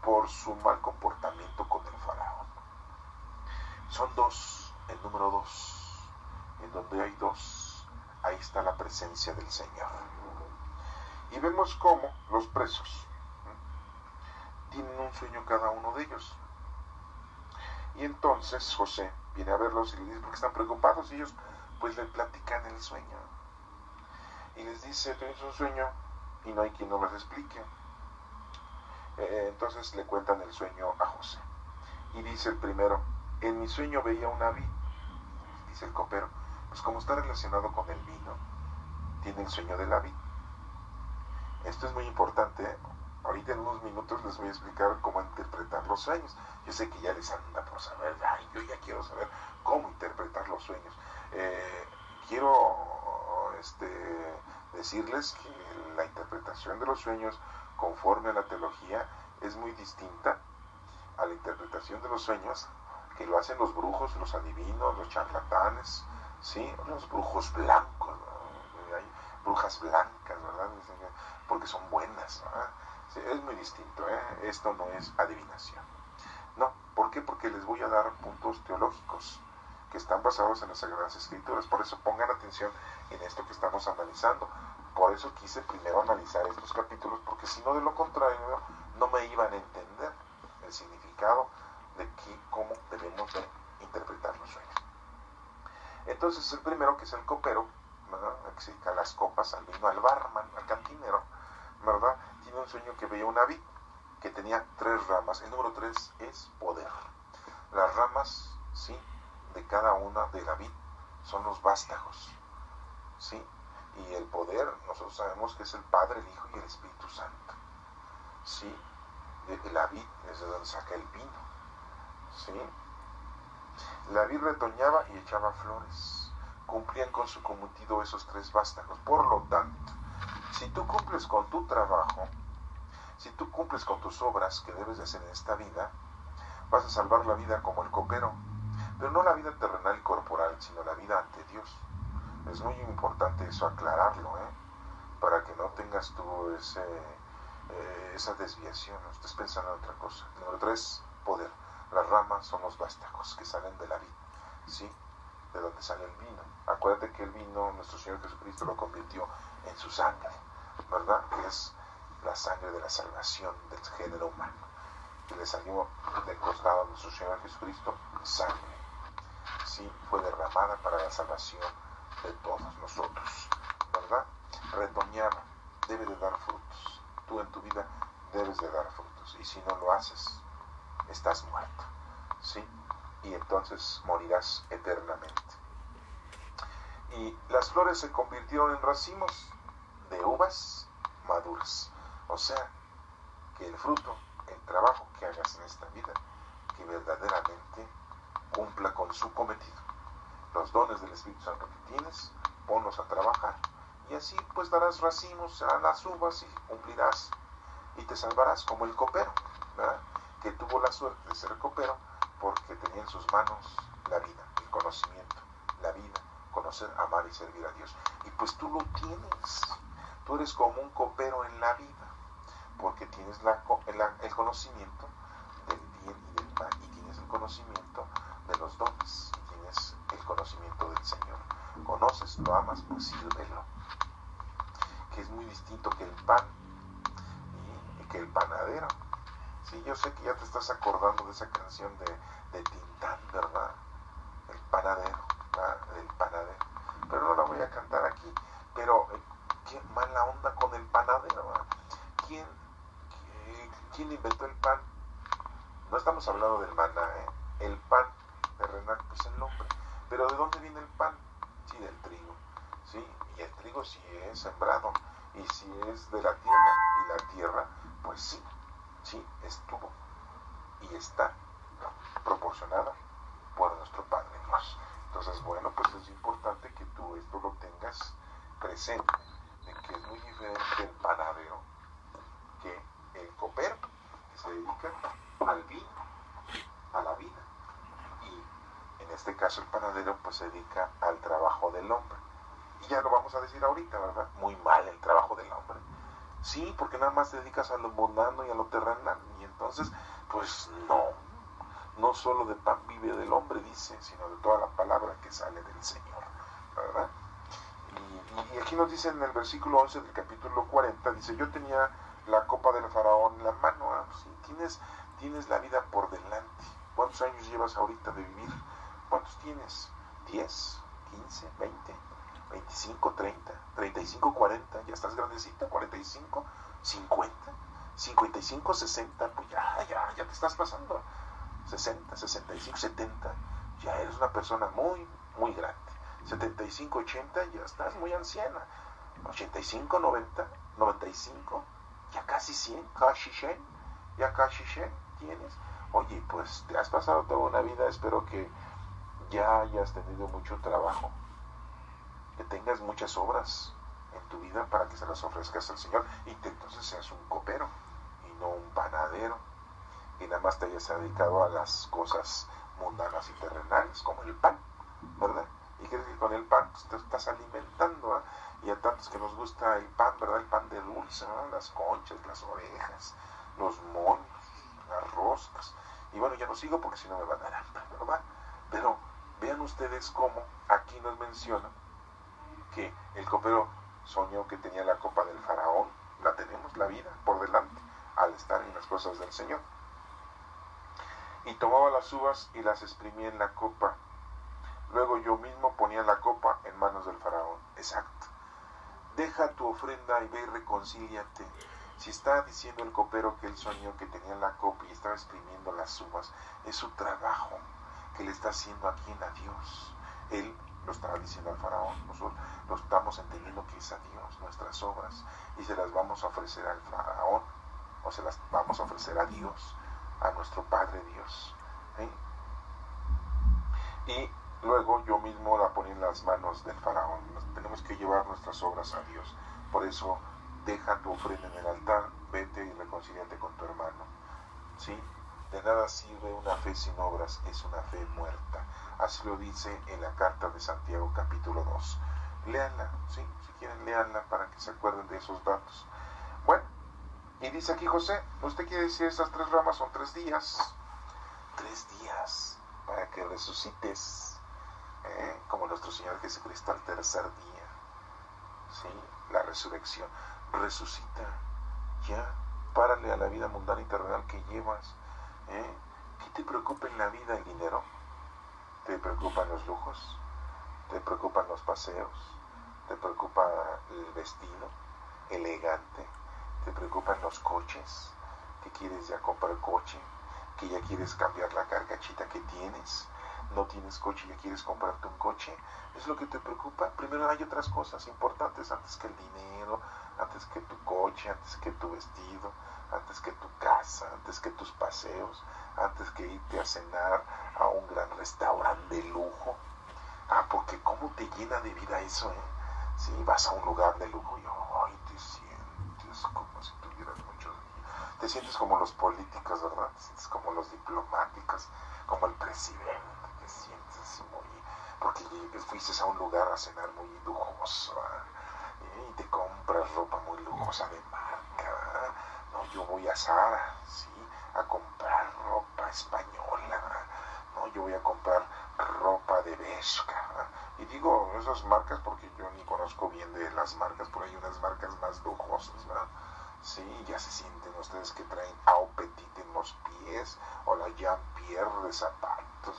por su mal comportamiento con el faraón. Son dos, el número dos. En donde hay dos, ahí está la presencia del Señor. Y vemos cómo los presos tienen un sueño cada uno de ellos. Y entonces José viene a verlos y les dice, porque están preocupados, y ellos pues le platican el sueño. Y les dice, tienes un sueño y no hay quien nos lo explique. Entonces le cuentan el sueño a José. Y dice el primero, en mi sueño veía una vid. Dice el copero, pues como está relacionado con el vino, tiene el sueño de la vid. Esto es muy importante, ¿eh? Ahorita en unos minutos les voy a explicar cómo interpretar los sueños. Yo sé que ya les anda por saber, yo ya quiero saber cómo interpretar los sueños. Quiero decirles que la interpretación de los sueños conforme a la teología es muy distinta a la interpretación de los sueños que lo hacen los brujos, los adivinos, los charlatanes, ¿sí? Los brujos blancos, ¿no? Hay brujas blancas, ¿verdad? Porque son buenas, ¿verdad? Sí, es muy distinto, ¿eh? Esto no es adivinación. No, ¿por qué? Porque les voy a dar puntos teológicos que están basados en las Sagradas Escrituras. Por eso pongan atención en esto que estamos analizando. Por eso quise primero analizar estos capítulos, porque si no, de lo contrario, no me iban a entender el significado de cómo debemos de interpretar los sueños. Entonces el primero, que es el copero, ¿verdad?, que se dedica a las copas, al vino, al barman, al cantinero, ¿verdad?, tiene un sueño que veía una vid que tenía 3 ramas. El número 3 es poder. Las ramas, ¿sí?, de cada una de la vid son los vástagos, ¿sí? Y el poder, nosotros sabemos que es el Padre, el Hijo y el Espíritu Santo, ¿sí? De la vid es de donde saca el vino. ¿sí? La vid retoñaba y echaba flores. Cumplían con su cometido esos 3 vástagos. Por lo tanto, si tú cumples con tu trabajo, si tú cumples con tus obras que debes de hacer en esta vida, vas a salvar la vida como el copero, pero no la vida terrenal y corporal, sino la vida ante Dios. Es muy importante eso aclararlo, para que no tengas tú esa desviación, no estés pensando en otra cosa. Número 3, poder. Las ramas son los vástagos que salen de la vid, ¿sí? De donde sale el vino. Acuérdate que el vino, nuestro Señor Jesucristo lo convirtió en su sangre, ¿verdad? Que es la sangre de la salvación del género humano. Que le salió del costado a nuestro Señor Jesucristo sangre, ¿sí? Fue derramada para la salvación de todos nosotros, ¿verdad? Retoñaba, debe de dar frutos. Tú en tu vida debes de dar frutos, y si no lo haces, estás muerto, ¿sí? Y entonces morirás eternamente. Y las flores se convirtieron en racimos de uvas maduras. O sea, que el fruto, el trabajo que hagas en esta vida, que verdaderamente cumpla con su cometido. Los dones del Espíritu Santo que tienes, ponlos a trabajar. Y así pues darás racimos, serán las uvas y cumplirás y te salvarás como el copero, ¿verdad? Que tuvo la suerte de ser copero porque tenía en sus manos la vida, el conocimiento, la vida, conocer, amar y servir a Dios. Y pues tú lo tienes. Tú eres como un copero en la vida, porque tienes el conocimiento del bien y del mal, y tienes el conocimiento de los dones, y tienes el conocimiento del Señor. Conoces, lo amas, pues sírvelo. Que es muy distinto que el pan y que el panadero. Sí, yo sé que ya te estás acordando de esa canción de Tintán, ¿verdad? El panadero, ¿verdad? El panadero. Pero no la voy a cantar aquí. Pero qué mala onda con el panadero, ¿verdad? ¿Quién inventó el pan? No estamos hablando del maná, El pan terrenal, pues el hombre. Pero ¿de dónde viene el pan? Sí, del trigo, ¿sí? Y el trigo sí es sembrado, y si es de la tierra, y la tierra, pues sí, estuvo y está proporcionada por nuestro Padre Dios. Entonces, bueno, pues es importante que tú esto lo tengas presente, de que es muy diferente el panadero que el copero, que se dedica al vino, a la vida. Y en este caso el panadero pues se dedica al trabajo del hombre. Y ya lo vamos a decir ahorita, ¿verdad? Muy mal el trabajo del hombre. Sí, porque nada más te dedicas a lo mundano y a lo terrenal. Y entonces, pues no solo de pan vive del hombre, dice, sino de toda la palabra que sale del Señor, ¿verdad? Y aquí nos dice en el versículo 11 del capítulo 40, dice, yo tenía la copa del faraón en la mano. Sí, tienes la vida por delante. ¿Cuántos años llevas ahorita de vivir? ¿Cuántos tienes? ¿10, 15, 20, 25, 30, 35, 40? ¿Ya estás grandecita? ¿45, 50, 55, 60? Pues ya te estás pasando. 60, 65, 70. Ya eres una persona muy, muy grande. 75, 80, ya estás muy anciana. 85, 90, 95, ya casi 100, casi 100 tienes. Oye, pues te has pasado toda una vida, espero que ya hayas tenido mucho trabajo, que tengas muchas obras en tu vida para que se las ofrezcas al Señor y que entonces seas un copero y no un panadero, y nada más te hayas dedicado a las cosas mundanas y terrenales, como el pan, ¿verdad? Y crees que con el pan te estás alimentando, y a tantos que nos gusta el pan, ¿verdad? El pan de dulce, ¿verdad? Las conchas, las orejas, los moños, las roscas. Y bueno, ya no sigo porque si no me van a dar hambre, ¿verdad? Pero vean ustedes cómo aquí nos menciona que el copero soñó que tenía la copa del faraón. La tenemos, la vida, por delante, al estar en las cosas del Señor. Y tomaba las uvas y las exprimía en la copa. Luego yo mismo ponía la copa en manos del faraón. Exacto. Deja tu ofrenda y ve y reconcíliate. Si está diciendo el copero que él soñó que tenía la copa y estaba exprimiendo las uvas, es su trabajo que le está haciendo aquí a Dios. Él lo estaba diciendo al faraón. Nosotros lo estamos entendiendo que es a Dios, nuestras obras, y se las vamos a ofrecer al faraón, o se las vamos a ofrecer a Dios, a nuestro Padre Dios. Y luego yo mismo la ponía en las manos del faraón. Tenemos que llevar nuestras obras a Dios. Por eso, deja tu ofrenda en el altar, vete y reconcíliate con tu hermano. ¿Sí? De nada sirve una fe sin obras, es una fe muerta. Así lo dice en la carta de Santiago capítulo 2. Léanla, ¿sí? Si quieren léanla para que se acuerden de esos datos. Bueno, y dice aquí José, usted quiere decir estas 3 ramas son 3 días. 3 días para que resucites, como nuestro Señor Jesucristo al tercer día. ¿Sí? La resurrección. Resucita, ya. Párale a la vida mundana y terrenal que llevas. ¿Qué te preocupa en la vida? ¿El dinero? ¿Te preocupan los lujos? ¿Te preocupan los paseos? ¿Te preocupa el vestido elegante? ¿Te preocupan los coches? ¿Que quieres ya comprar coche? ¿Que ya quieres cambiar la carcachita que tienes? ¿No tienes coche y ya quieres comprarte un coche? ¿Es lo que te preocupa? Primero hay otras cosas importantes antes que el dinero, antes que tu coche, antes que tu vestido, antes que tu casa, antes que tus paseos, antes que irte a cenar a un gran restaurante de lujo. Porque cómo te llena de vida eso, Si vas a un lugar de lujo y te sientes como si tuvieras mucho dinero. Te sientes como los políticos, ¿verdad? Te sientes como los diplomáticos, como el presidente. Te sientes así muy... porque fuiste a un lugar a cenar muy lujoso, y te compras ropa muy lujosa de marca. No, yo voy a Zara, ¿sí? A comprar ropa española. No, yo voy a comprar ropa de Bershka. Y digo esas marcas porque yo ni conozco bien de las marcas, pero hay unas marcas más lujosas, ¿verdad? Sí, ya se sienten ustedes que traen Au Petit en los pies, o la Jean Pierre de zapatos,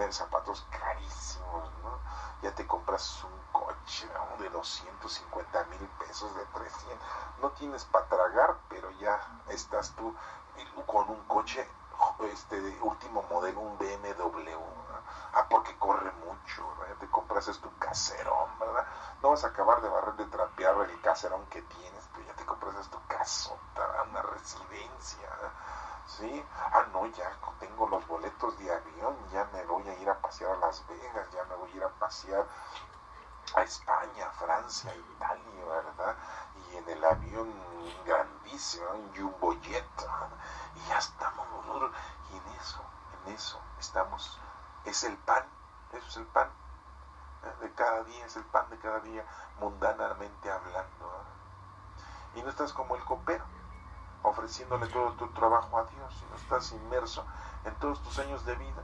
zapatos carísimos, ¿no? Ya te compras un coche, ¿no? De 250,000 pesos, de 300. No tienes para tragar, pero ya estás tú con un coche de último modelo, un BMW, ¿no? Porque corre mucho, ¿verdad? Ya te compras tu caserón, ¿verdad? No vas a acabar de barrer, de trapear el caserón que tienes, pero ya te compras tu casota, una residencia, ¿sí? No, ya tengo los boletos de avión, ya me voy a ir a pasear a Las Vegas, ya me voy a ir a pasear a España, Francia, Italia, ¿verdad? Y en el avión grandísimo, un Jumbo Jet, y ya estamos nosotros, y en eso estamos. Es el pan, eso es el pan de cada día, es el pan de cada día, mundanamente hablando. Y no estás como el copero, ofreciéndole todo tu trabajo a Dios, y no estás inmerso en todos tus años de vida,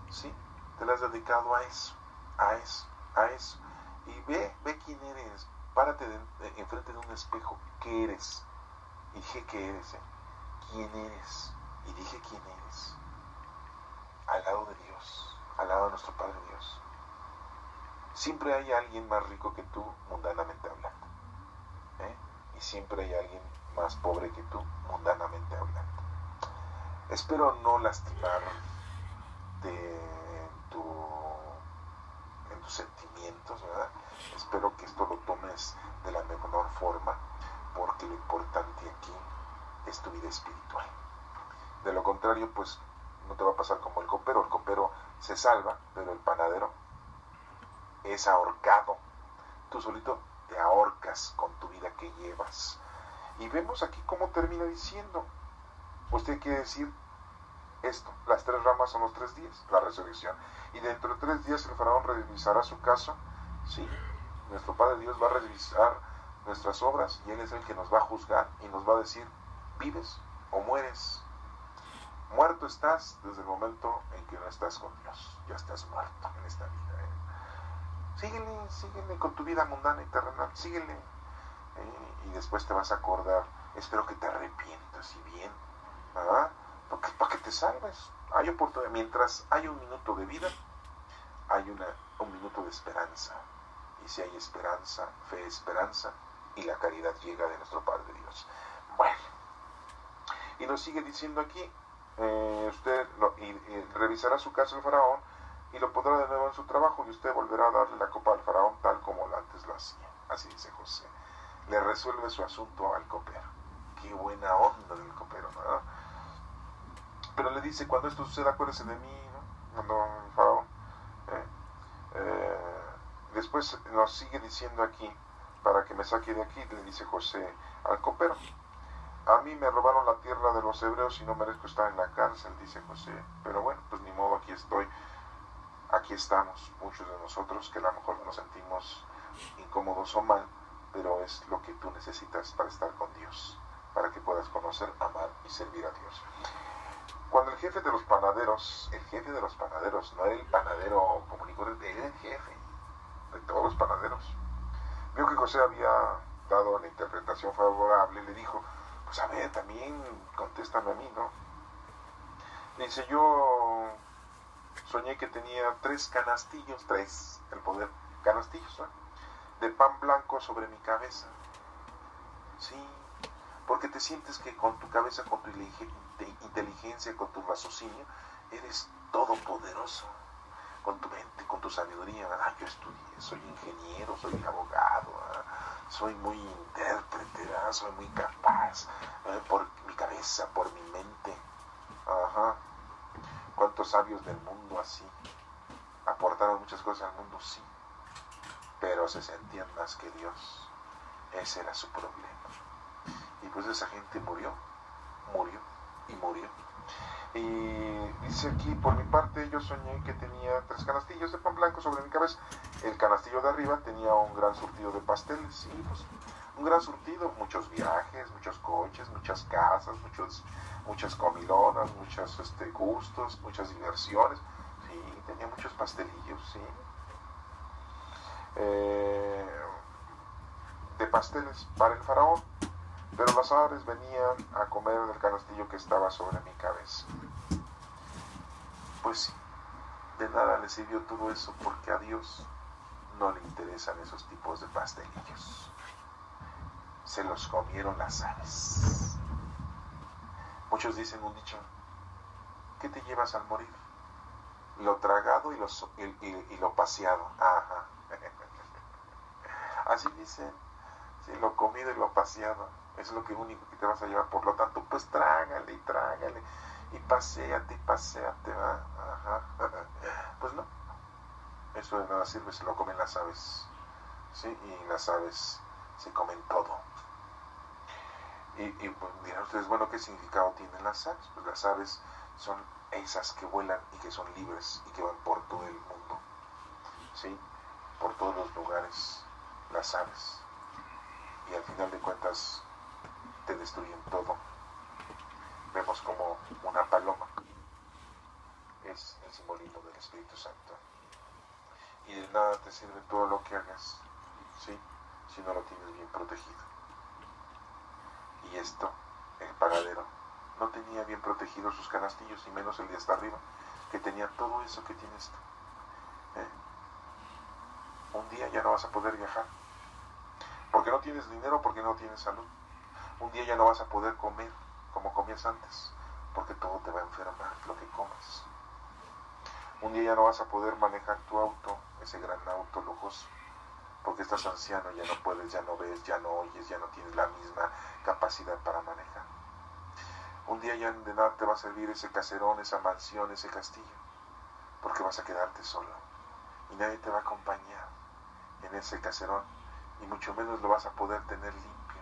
¿sí? Te lo has dedicado a eso, a eso, a eso. Y ve quién eres, párate enfrente de un espejo, ¿qué eres? Y dije ¿qué eres? ¿Quién eres? Y dije ¿quién eres? Al lado de Dios, al lado de nuestro Padre Dios. Siempre hay alguien más rico que tú, mundanamente hablando, y siempre hay alguien más pobre que tú, mundanamente hablando. Espero no lastimar en tus sentimientos, ¿verdad? Espero que esto lo tomes de la mejor forma, porque lo importante aquí es tu vida espiritual. De lo contrario, pues no te va a pasar como el copero se salva, pero el panadero es ahorcado. Tú solito te ahorcas con tu vida que llevas. Y vemos aquí cómo termina diciendo, usted quiere decir esto, las 3 ramas son los 3 días, la resurrección. Y dentro de 3 días el faraón revisará su casa, ¿sí? Nuestro Padre Dios va a revisar nuestras obras y Él es el que nos va a juzgar y nos va a decir, ¿vives o mueres? Muerto estás desde el momento en que no estás con Dios, ya estás muerto en esta vida. Síguele con tu vida mundana y terrenal, síguele. Y después te vas a acordar, espero que te arrepientas y bien, ¿verdad? Para que te salves. Hay oportunidad, mientras hay un minuto de vida, hay un minuto de esperanza. Y si hay esperanza, fe, esperanza, y la caridad llega de nuestro Padre Dios. Bueno, y nos sigue diciendo aquí, usted revisará su caso el faraón y lo pondrá de nuevo en su trabajo, y usted volverá a darle la copa al faraón tal como antes lo hacía. Así dice José. Le resuelve su asunto al copero. Qué buena onda del copero, ¿no? Pero le dice, cuando esto suceda, acuérdese de mí, ¿no? Cuando el faraón, después nos sigue diciendo aquí, para que me saque de aquí, le dice José al copero. A mí me robaron la tierra de los hebreos y no merezco estar en la cárcel, dice José. Pero bueno, pues ni modo, aquí estoy. Aquí estamos, muchos de nosotros que a lo mejor nos sentimos incómodos o mal, pero es lo que tú necesitas para estar con Dios, para que puedas conocer, amar y servir a Dios. Cuando el jefe de los panaderos, no era el panadero común y corriente, era el jefe de todos los panaderos, vio que José había dado la interpretación favorable, le dijo, pues a ver, también contéstame a mí, ¿no? Le dice, yo soñé que tenía 3 canastillos, el poder, canastillos, ¿no?, de pan blanco sobre mi cabeza. Sí, porque te sientes que con tu cabeza, con tu inteligencia, con tu raciocinio, eres todopoderoso, con tu mente, con tu sabiduría. Ah, yo estudié, soy ingeniero, soy abogado, soy muy intérprete, soy muy capaz, por mi cabeza, por mi mente. Ajá. ¿Cuántos sabios del mundo así aportaron muchas cosas al mundo? Sí, pero se sentían más que Dios. Ese era su problema. Y pues esa gente murió. Y dice aquí, por mi parte, yo soñé que tenía 3 canastillos de pan blanco sobre mi cabeza. El canastillo de arriba tenía un gran surtido de pasteles. Sí, pues un gran surtido, muchos viajes, muchos coches, muchas casas, muchas comilonas, muchos gustos, muchas diversiones. Sí, tenía muchos pastelillos, sí. De pasteles para el faraón, pero las aves venían a comer del canastillo que estaba sobre mi cabeza. Pues sí, de nada le sirvió todo eso, porque a Dios no le interesan esos tipos de pastelillos. Se los comieron las aves. Muchos dicen un dicho, ¿qué te llevas al morir? Lo tragado y lo paseado. Ajá. Así dicen, sí, lo comido y lo paseado es lo único que te vas a llevar. Por lo tanto, pues trágale y paséate, ¿va? Ajá. Pues no, eso de nada sirve, se lo comen las aves, sí, y las aves se comen todo. Y pues dirán ustedes, bueno, ¿qué significado tienen las aves? Pues las aves son esas que vuelan y que son libres y que van por todo el mundo, sí, por todos los lugares, las aves, y al final de cuentas te destruyen todo. Vemos como una paloma es el simbolismo del Espíritu Santo, y de nada te sirve todo lo que hagas, ¿sí?, si no lo tienes bien protegido. Y esto, el panadero, no tenía bien protegidos sus canastillos, y menos el de hasta arriba, que tenía todo eso que tienes tú. Un día ya no vas a poder viajar, porque no tienes dinero, porque no tienes salud. Un día ya no vas a poder comer como comías antes, porque todo te va a enfermar lo que comes. Un día ya no vas a poder manejar tu auto, ese gran auto lujoso, porque estás anciano, ya no puedes, ya no ves, ya no oyes, ya no tienes la misma capacidad para manejar. Un día ya de nada te va a servir ese caserón, esa mansión, ese castillo, porque vas a quedarte solo y nadie te va a acompañar en ese caserón, y mucho menos lo vas a poder tener limpio.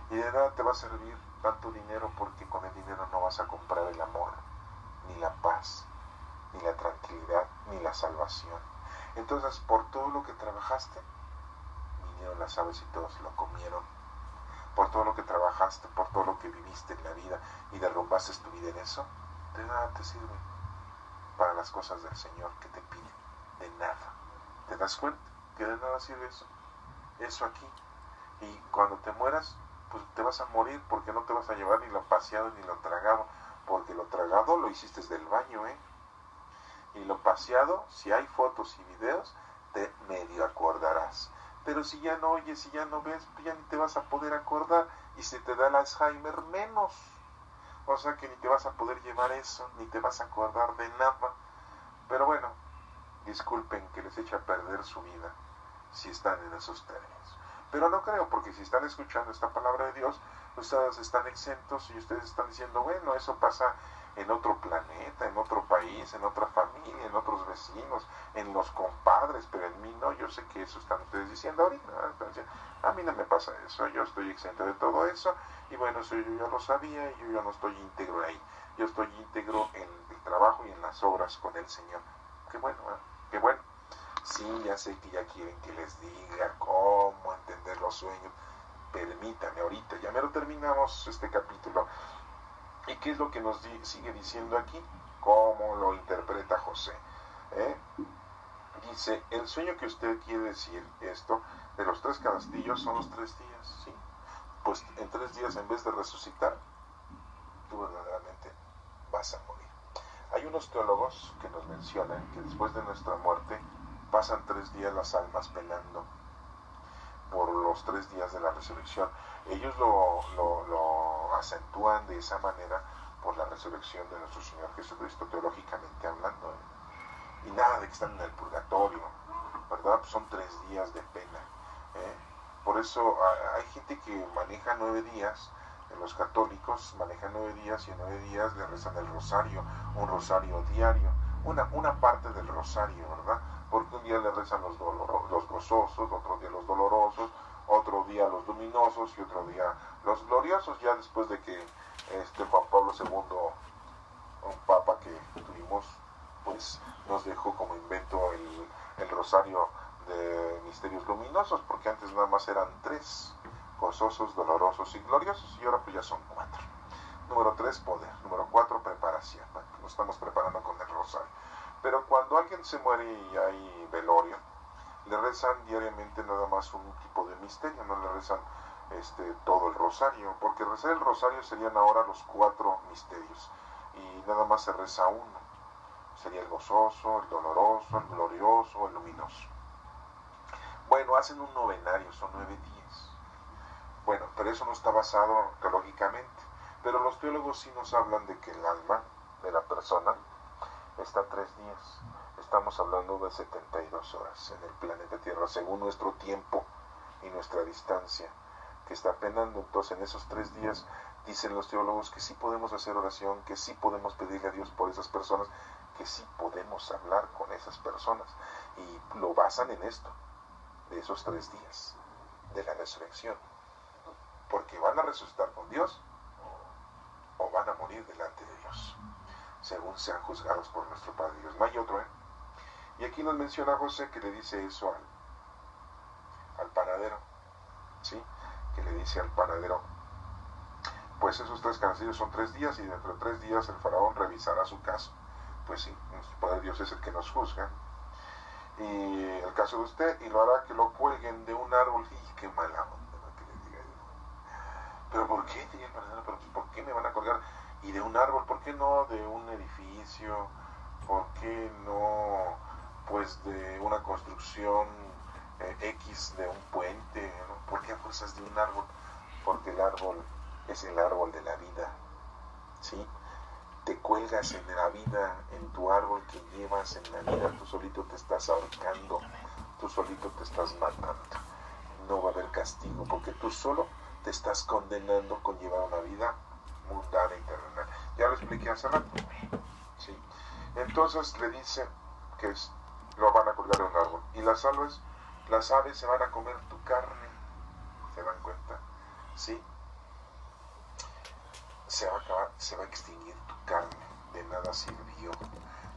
Y de nada te va a servir tanto dinero, porque con el dinero no vas a comprar el amor, ni la paz, ni la tranquilidad, ni la salvación. Entonces, por todo lo que trabajaste, vinieron las aves y todos lo comieron. Por todo lo que trabajaste, por todo lo que viviste en la vida y derrumbaste tu vida en eso, de nada te sirve para las cosas del Señor que te pide. De nada. ¿Te das cuenta que de nada sirve eso? Eso aquí. Y cuando te mueras, pues te vas a morir, porque no te vas a llevar ni lo paseado ni lo tragado, porque lo tragado lo hiciste del baño, y lo paseado, si hay fotos y videos, te medio acordarás. Pero si ya no oyes, si ya no ves, pues ya ni te vas a poder acordar, y si te da el Alzheimer, menos. O sea que ni te vas a poder llevar eso, ni te vas a acordar de nada. Pero bueno, disculpen que les eche a perder su vida si están en esos términos. Pero no creo, porque si están escuchando esta palabra de Dios, ustedes están exentos y ustedes están diciendo, bueno, eso pasa en otro planeta, en otro país, en otra familia, en otros vecinos, en los compadres, pero en mí no. Yo sé que eso están ustedes diciendo ahorita, ¿no? Entonces, a mí no me pasa eso, yo estoy exento de todo eso, y bueno, eso yo ya lo sabía, y yo ya no estoy íntegro ahí. Yo estoy íntegro en el trabajo y en las obras con el Señor. Qué bueno, ¿eh? Qué bueno. Sí, ya sé que ya quieren que les diga cómo entender los sueños. Permítame ahorita, ya me lo terminamos este capítulo. ¿Y qué es lo que nos sigue diciendo aquí? ¿Cómo lo interpreta José? Dice, el sueño que usted quiere decir esto, de los 3 castillos, son los 3 días, ¿sí? Pues en 3 días, en vez de resucitar, tú verdaderamente vas a morir. Hay unos teólogos que nos mencionan que después de nuestra muerte pasan 3 días las almas penando por los 3 días de la resurrección. Ellos lo acentúan de esa manera por la resurrección de nuestro Señor Jesucristo, teológicamente hablando. Y nada de que están en el purgatorio, ¿verdad? Pues son 3 días de pena. Por eso hay gente que maneja 9 días, los católicos manejan 9 días y en 9 días le rezan el rosario, un rosario diario, una parte del rosario, ¿verdad? Porque un día le rezan los gozosos, otro día los dolorosos, otro día los luminosos y otro día los gloriosos, ya después de que Juan Pablo II, un papa que tuvimos, pues nos dejó como invento el rosario de misterios luminosos, porque antes nada más eran 3, gozosos, dolorosos y gloriosos, y ahora pues ya son 4. Número 3, poder. Número 4, preparación. Bueno, nos estamos preparando con el rosario. Pero cuando alguien se muere y hay velorio, le rezan diariamente nada más un tipo de misterio, no le rezan todo el rosario, porque rezar el rosario serían ahora los 4 misterios, y nada más se reza uno. Sería el gozoso, el doloroso, el glorioso, el luminoso. Bueno, hacen un novenario, son 9 días. Bueno, pero eso no está basado teológicamente. Pero los teólogos sí nos hablan de que el alma de la persona está 3 días. Estamos hablando de 72 horas en el planeta Tierra, según nuestro tiempo y nuestra distancia, que está penando. Entonces, en esos 3 días, dicen los teólogos que sí podemos hacer oración, que sí podemos pedirle a Dios por esas personas, que sí podemos hablar con esas personas. Y lo basan en esto, de esos 3 días, de la resurrección. Porque van a resucitar con Dios o van a morir delante de Dios, según sean juzgados por nuestro Padre Dios. No hay otro, ¿eh? Y aquí nos menciona José que le dice eso al panadero, ¿sí? Que le dice al panadero, pues esos 3 castillos son 3 días, y dentro de 3 días el faraón revisará su caso. Pues sí, nuestro Padre Dios es el que nos juzga. Y el caso de usted, y lo hará que lo cuelguen de un árbol. Y qué mala onda, ¿no? Que le diga yo. ¿Pero por qué? Diría el panadero, ¿pero por qué me van a colgar? Y de un árbol, ¿por qué no de un edificio? ¿Por qué no, pues, de una construcción X, de un puente, ¿no? ¿Por qué a fuerzas de un árbol? Porque el árbol es el árbol de la vida, ¿sí? Te cuelgas en la vida, en tu árbol que llevas en la vida, tú solito te estás ahorcando, tú solito te estás matando. No va a haber castigo, porque tú solo te estás condenando con llevar una vida mundana y terrenal. Ya lo expliqué hace rato, ¿sí? Entonces le dice que lo van a colgar en un árbol, y las aves se van a comer tu carne, ¿se dan cuenta? ¿Sí? Se va a acabar, se va a extinguir tu carne, de nada sirvió.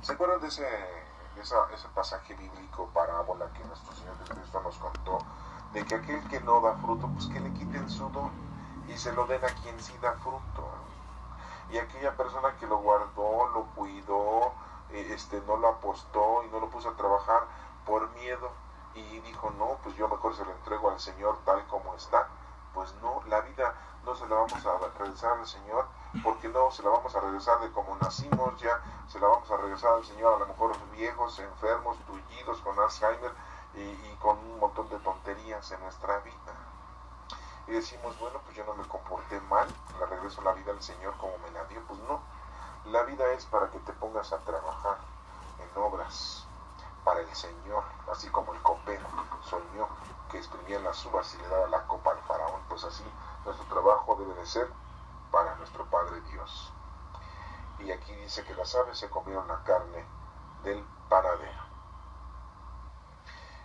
¿Se acuerdan de ese pasaje bíblico, parábola que nuestro Señor Jesucristo nos contó? De que aquel que no da fruto, pues que le quiten su don y se lo den a quien sí da fruto. Y aquella persona que lo guardó, lo cuidó, no lo apostó y no lo puso a trabajar por miedo, y dijo, no, pues yo mejor se lo entrego al Señor tal como está. Pues no, la vida no se la vamos a regresar al Señor, porque no se la vamos a regresar de como nacimos, ya se la vamos a regresar al Señor a lo mejor viejos, enfermos, tullidos, con Alzheimer y con un montón de tonterías en nuestra vida. Y decimos, bueno, pues yo no me comporté mal, le regreso la vida al Señor como me la dio. Pues no, la vida es para que te pongas a trabajar en obras para el Señor, así como el copero soñó que exprimía las uvas y le daba la copa al faraón. Pues así nuestro trabajo debe de ser para nuestro Padre Dios. Y aquí dice que las aves se comieron la carne del panadero.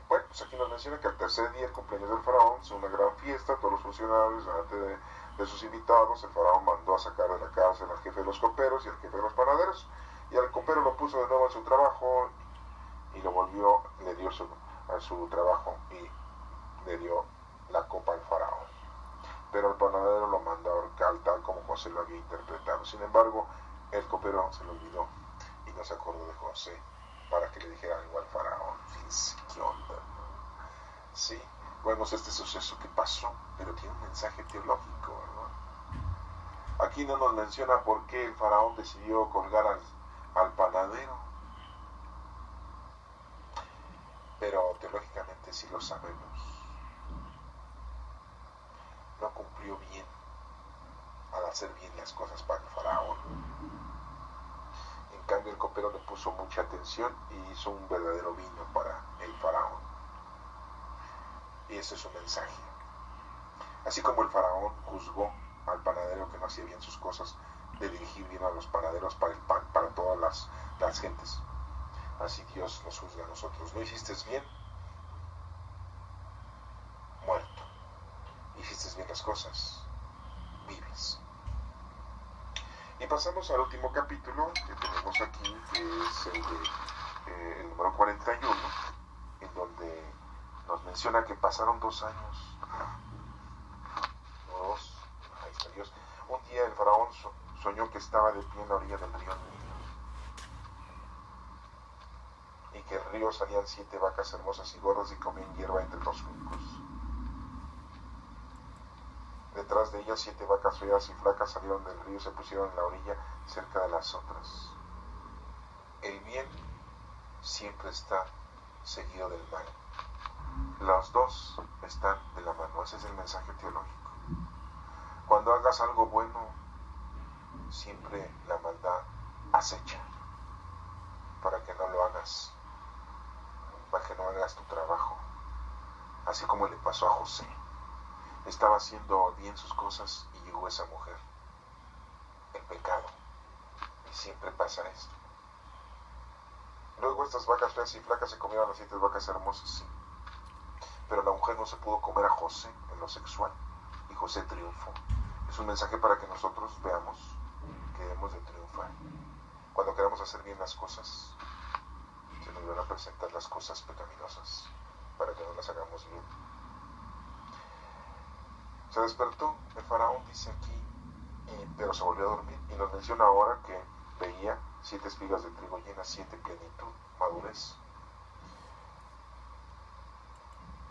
Bueno, pues aquí nos menciona que al tercer día, el cumpleaños del faraón, hizo una gran fiesta, todos los funcionarios, delante de sus invitados. El faraón mandó a sacar de la cárcel al jefe de los coperos y al jefe de los panaderos, y al copero lo puso de nuevo en su trabajo y lo volvió, le dio a su trabajo y le dio la copa al faraón. Pero el panadero lo mandó a ahorcar tal como José lo había interpretado. Sin embargo, el copero se lo olvidó y no se acordó de José para que le dijera algo al faraón. Fíjense qué onda, ¿no? Sí, vemos este suceso que pasó, pero tiene un mensaje teológico, ¿verdad? Aquí no nos menciona por qué el faraón decidió colgar al panadero, pero teológicamente sí lo sabemos. No cumplió bien al hacer bien las cosas para el faraón. En cambio, el copero le puso mucha atención y hizo un verdadero vino para el faraón. Y ese es su mensaje. Así como el faraón juzgó al panadero que no hacía bien sus cosas, de dirigir bien a los panaderos para el pan, para todas las gentes, así Dios nos juzga a nosotros. ¿No hiciste bien? Muerto. Hiciste bien las cosas, vives. Y pasamos al último capítulo que tenemos aquí, que es el número 41, en donde nos menciona que pasaron 2 años. Ahí está Dios. Un día el faraón soñó que estaba de pie en la orilla del río Nilo, y que del río salían 7 vacas hermosas y gordas y comían hierba entre los juncos. Detrás de ellas 7 vacas feas y flacas salieron del río y se pusieron en la orilla cerca de las otras. El bien siempre está seguido del mal. Los dos están de la mano. Ese es el mensaje teológico. Cuando hagas algo bueno, siempre la maldad acecha para que no lo hagas, para que no hagas tu trabajo. Así como le pasó a José. Estaba haciendo bien sus cosas y llegó esa mujer, el pecado, y siempre pasa esto. Luego estas vacas feas y flacas se comieron a las 7 vacas hermosas, sí, pero la mujer no se pudo comer a José en lo sexual, y José triunfó. Es un mensaje para que nosotros veamos que debemos de triunfar. Cuando queramos hacer bien las cosas, se nos van a presentar las cosas pecaminosas para que no las hagamos bien. Se despertó el faraón, dice aquí, pero se volvió a dormir, y nos menciona ahora que veía 7 espigas de trigo llenas, 7 plenitud, madurez.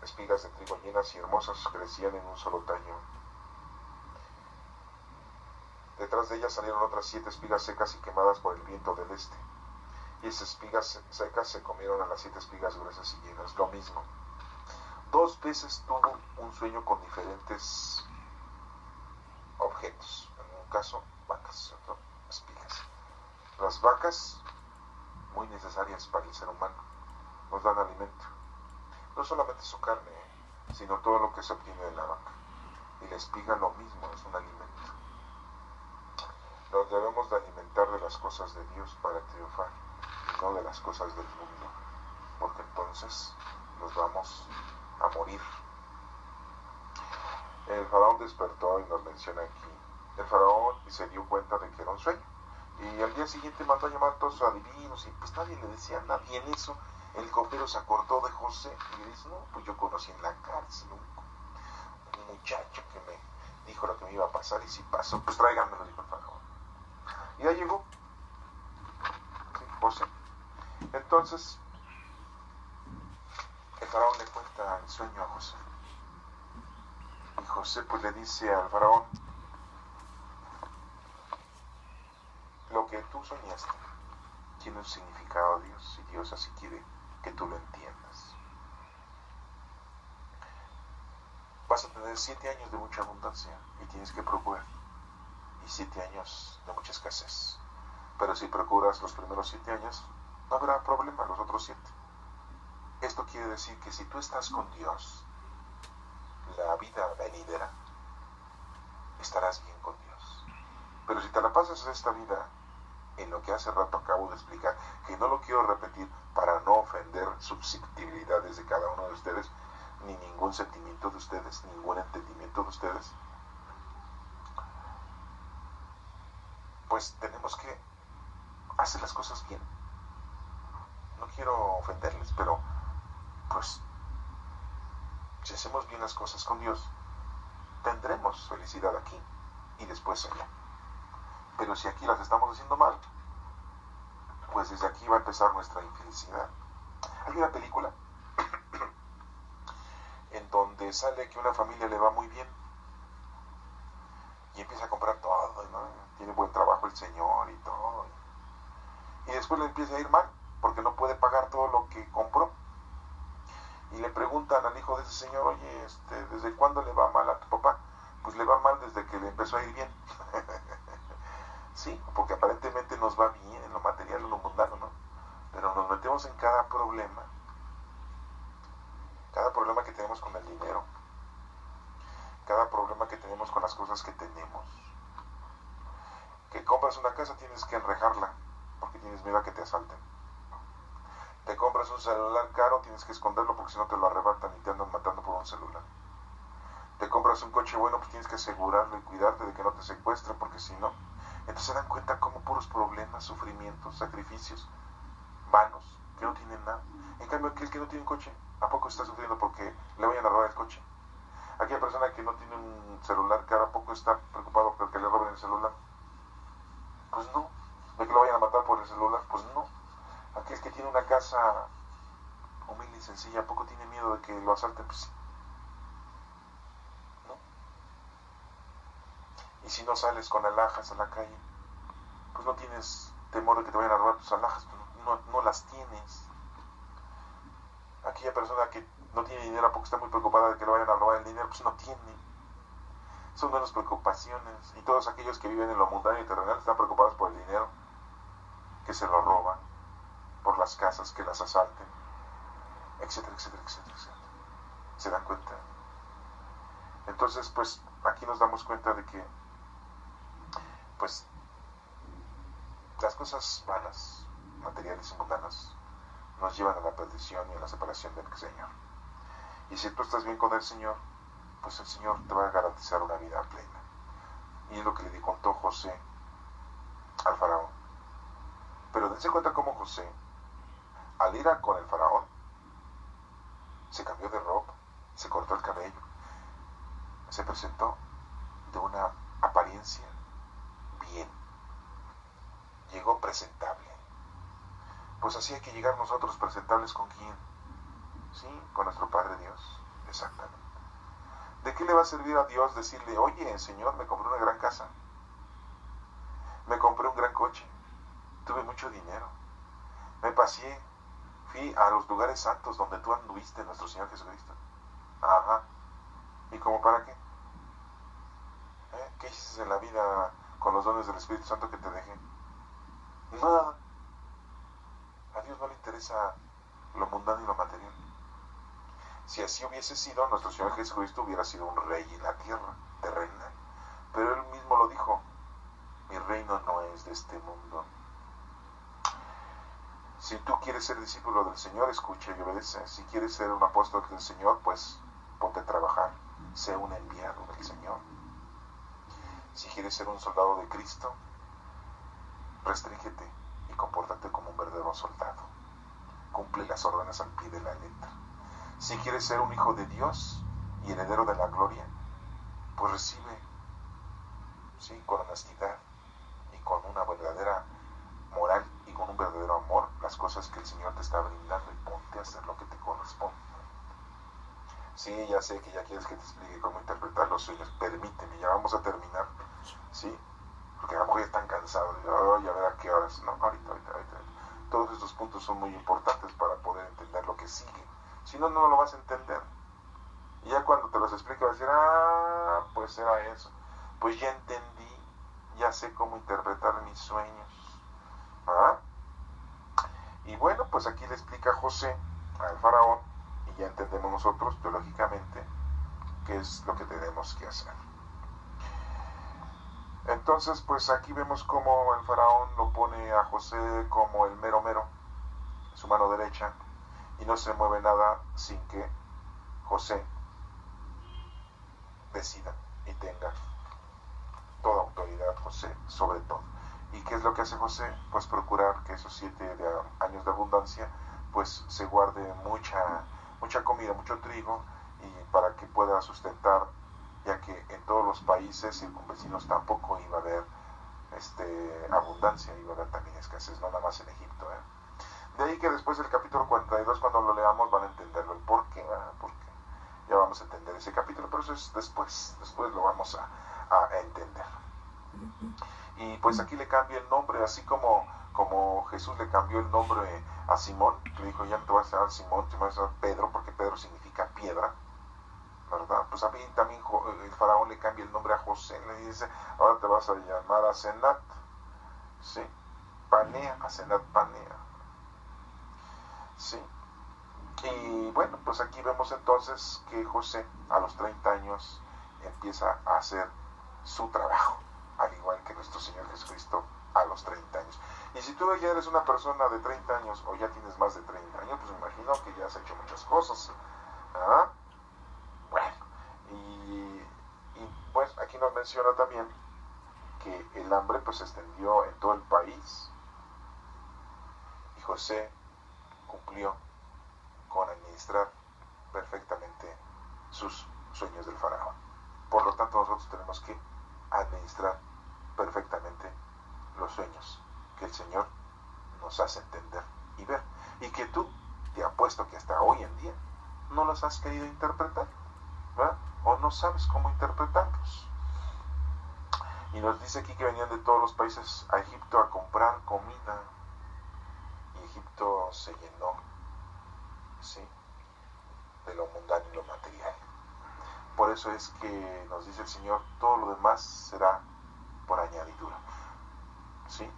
Espigas de trigo llenas y hermosas crecían en un solo tallo. Detrás de ellas salieron otras 7 espigas secas y quemadas por el viento del este. Y esas espigas secas se comieron a las 7 espigas gruesas y llenas. Lo mismo. 2 veces tuvo un sueño con diferentes objetos. En un caso, vacas, en otro, espigas. Las vacas, muy necesarias para el ser humano, nos dan alimento. No solamente su carne, sino todo lo que se obtiene de la vaca. Y la espiga lo mismo, es un alimento. Nos debemos de alimentar de las cosas de Dios para triunfar, y no de las cosas del mundo, porque entonces nos vamos a morir. El faraón despertó y nos menciona aquí. El faraón se dio cuenta de que era un sueño, y al día siguiente mandó a llamar a todos sus adivinos, y pues nadie le decía a nadie en eso. El copero se acordó de José y le dice: no, pues yo conocí en la cárcel un muchacho que me dijo lo que me iba a pasar, y si pasó, pues tráiganmelo, dijo el faraón. Y ya llegó, sí, José. Entonces el faraón le cuenta el sueño a José, y José pues le dice al faraón: lo que tú soñaste tiene un significado a Dios, y Dios así quiere que tú lo entiendas. Vas a tener 7 años de mucha abundancia y tienes que procurar, y 7 años de mucha escasez. Pero si procuras los primeros 7 años, no habrá problema los otros 7. Esto quiere decir que si tú estás con Dios, la vida venidera, estarás bien con Dios. Pero si te la pasas esta vida en lo que hace rato acabo de explicar, que no lo quiero repetir para no ofender susceptibilidades de cada uno de ustedes, ni ningún sentimiento de ustedes, ningún entendimiento de ustedes, pues tenemos que hacer las cosas bien. No quiero ofenderles, pero pues si hacemos bien las cosas con Dios, tendremos felicidad aquí y después allá. Pero si aquí las estamos haciendo mal, pues desde aquí va a empezar nuestra infelicidad. Hay una película en donde sale que una familia le va muy bien y empieza a comprar todo, ¿no? Tiene buen trabajo el señor y todo, y después le empieza a ir mal porque no puede pagar todo lo que compró, y le preguntan al hijo de ese señor: oye, ¿desde cuándo le va mal a tu papá? Pues le va mal desde que le empezó a ir bien. Sí, porque aparentemente nos va bien en lo material, en lo mundano, ¿no? Pero nos metemos en cada problema que tenemos con el dinero, cada problema que tenemos con las cosas que tenemos. Que compras una casa, tienes que enrejarla porque tienes miedo a que te asalten. Te compras un celular caro, tienes que esconderlo porque si no te lo arrebatan y te andan matando por un celular. Te compras un coche bueno, pues tienes que asegurarlo y cuidarte de que no te secuestren, porque si no, entonces se dan cuenta como puros problemas, sufrimientos, sacrificios vanos, que no tienen nada. En cambio, aquel que no tiene un coche, ¿a poco está sufriendo porque le vayan a robar el coche? Aquella persona que no tiene un celular caro, ¿a poco está preocupado porque le roben el celular? Pues no. ¿De que lo vayan a matar por el celular? Pues no. Aquel que tiene una casa humilde y sencilla, ¿a poco tiene miedo de que lo asalten? Pues sí. ¿No? Y si no sales con alhajas a la calle, pues no tienes temor de que te vayan a robar tus alhajas, no las tienes. Aquella persona que no tiene dinero porque está muy preocupada de que le vayan a robar el dinero, pues no tiene. Son menos preocupaciones. Y todos aquellos que viven en lo mundano y terrenal están preocupados por el dinero, que se lo roban, por las casas que las asalten, etcétera, etcétera, etcétera, etcétera. ¿Se dan cuenta? Entonces, pues aquí nos damos cuenta de que pues las cosas vanas, materiales y mundanas, nos llevan a la perdición y a la separación del Señor. Y si tú estás bien con el Señor, pues el Señor te va a garantizar una vida plena. Y es lo que le contó José al faraón. Pero dense cuenta cómo José, al ir con el faraón, se cambió de ropa, se cortó el cabello, se presentó de una apariencia bien, llegó presentable. Pues así hay que llegar nosotros presentables. ¿Con quién? Sí, con nuestro Padre Dios, exactamente. ¿De qué le va a servir a Dios decirle: oye, Señor, me compré una gran casa, me compré un gran coche, tuve mucho dinero, me paseé, fui a los lugares santos donde tú anduviste, nuestro Señor Jesucristo? Ajá. ¿Y cómo para qué? ¿Qué hiciste en la vida con los dones del Espíritu Santo que te dejé? Nada. A Dios no le interesa lo mundano y lo material. Si así hubiese sido, nuestro Señor Jesucristo hubiera sido un rey en la tierra, terrenal. Pero Él mismo lo dijo: mi reino no es de este mundo. Si tú quieres ser discípulo del Señor, escucha y obedece. Si quieres ser un apóstol del Señor, pues ponte a trabajar. Sé un enviado del Señor. Si quieres ser un soldado de Cristo, restrígete y compórtate como un verdadero soldado. Cumple las órdenes al pie de la letra. Si quieres ser un hijo de Dios y heredero de la gloria, pues recibe, sí, con honestidad y con una verdadera moral y con un verdadero amor las cosas que el Señor te está brindando, y ponte a hacer lo que te corresponde. Sí, ya sé que ya quieres que te explique cómo interpretar los sueños. Permíteme, ya vamos a terminar, ¿sí? Porque a lo mejor ya están cansados. Ay, a ver a qué horas. No, ahorita. Todos estos puntos son muy importantes para poder entender lo que sigue. Si no, no lo vas a entender. Y ya cuando te los explique vas a decir: pues era eso. Pues ya entendí, ya sé cómo interpretar mis sueños. Y bueno, pues aquí le explica José al faraón, y ya entendemos nosotros teológicamente qué es lo que tenemos que hacer. Entonces, pues aquí vemos cómo el faraón lo pone a José como el mero mero, su mano derecha, y no se mueve nada sin que José decida y tenga toda autoridad José sobre todo. ¿Y qué es lo que hace José? Pues procurar que esos 7 años de abundancia pues se guarde mucha comida, mucho trigo, y para que pueda sustentar, ya que en todos los países circunvecinos tampoco iba a haber abundancia, iba a haber también escasez, no nada más en Egipto. De ahí que después del capítulo 42, cuando lo leamos, van a entenderlo, el por qué, porque ya vamos a entender ese capítulo, pero eso es después lo vamos a entender. Y pues aquí le cambia el nombre, así como Jesús le cambió el nombre a Simón, le dijo, ya no te vas a llamar Simón, te vas a llamar Pedro, porque Pedro significa piedra, ¿verdad? Pues a mí también el faraón le cambia el nombre a José, le dice, ahora te vas a llamar Asenat, ¿sí? Panea, Asenat Panea, ¿sí? Y bueno, pues aquí vemos entonces que José a los 30 años empieza a hacer su trabajo, al igual que nuestro Señor Jesucristo a los 30 años. Y si tú ya eres una persona de 30 años o ya tienes más de 30 años, pues me imagino que ya has hecho muchas cosas. ¿Ah? Bueno, y pues aquí nos menciona también que el hambre pues se extendió en todo el país y José cumplió con administrar perfectamente sus sueños del faraón. Por lo tanto, nosotros tenemos que administrar perfectamente los sueños que el Señor nos hace entender y ver, y que tú, te apuesto que hasta hoy en día no los has querido interpretar, ¿verdad? O no sabes cómo interpretarlos. Y nos dice aquí que venían de todos los países a Egipto a comprar comida, y Egipto se llenó, ¿sí?, de lo mundano y lo material. Por eso es que nos dice el Señor, todo lo demás será por añadidura, ¿sí?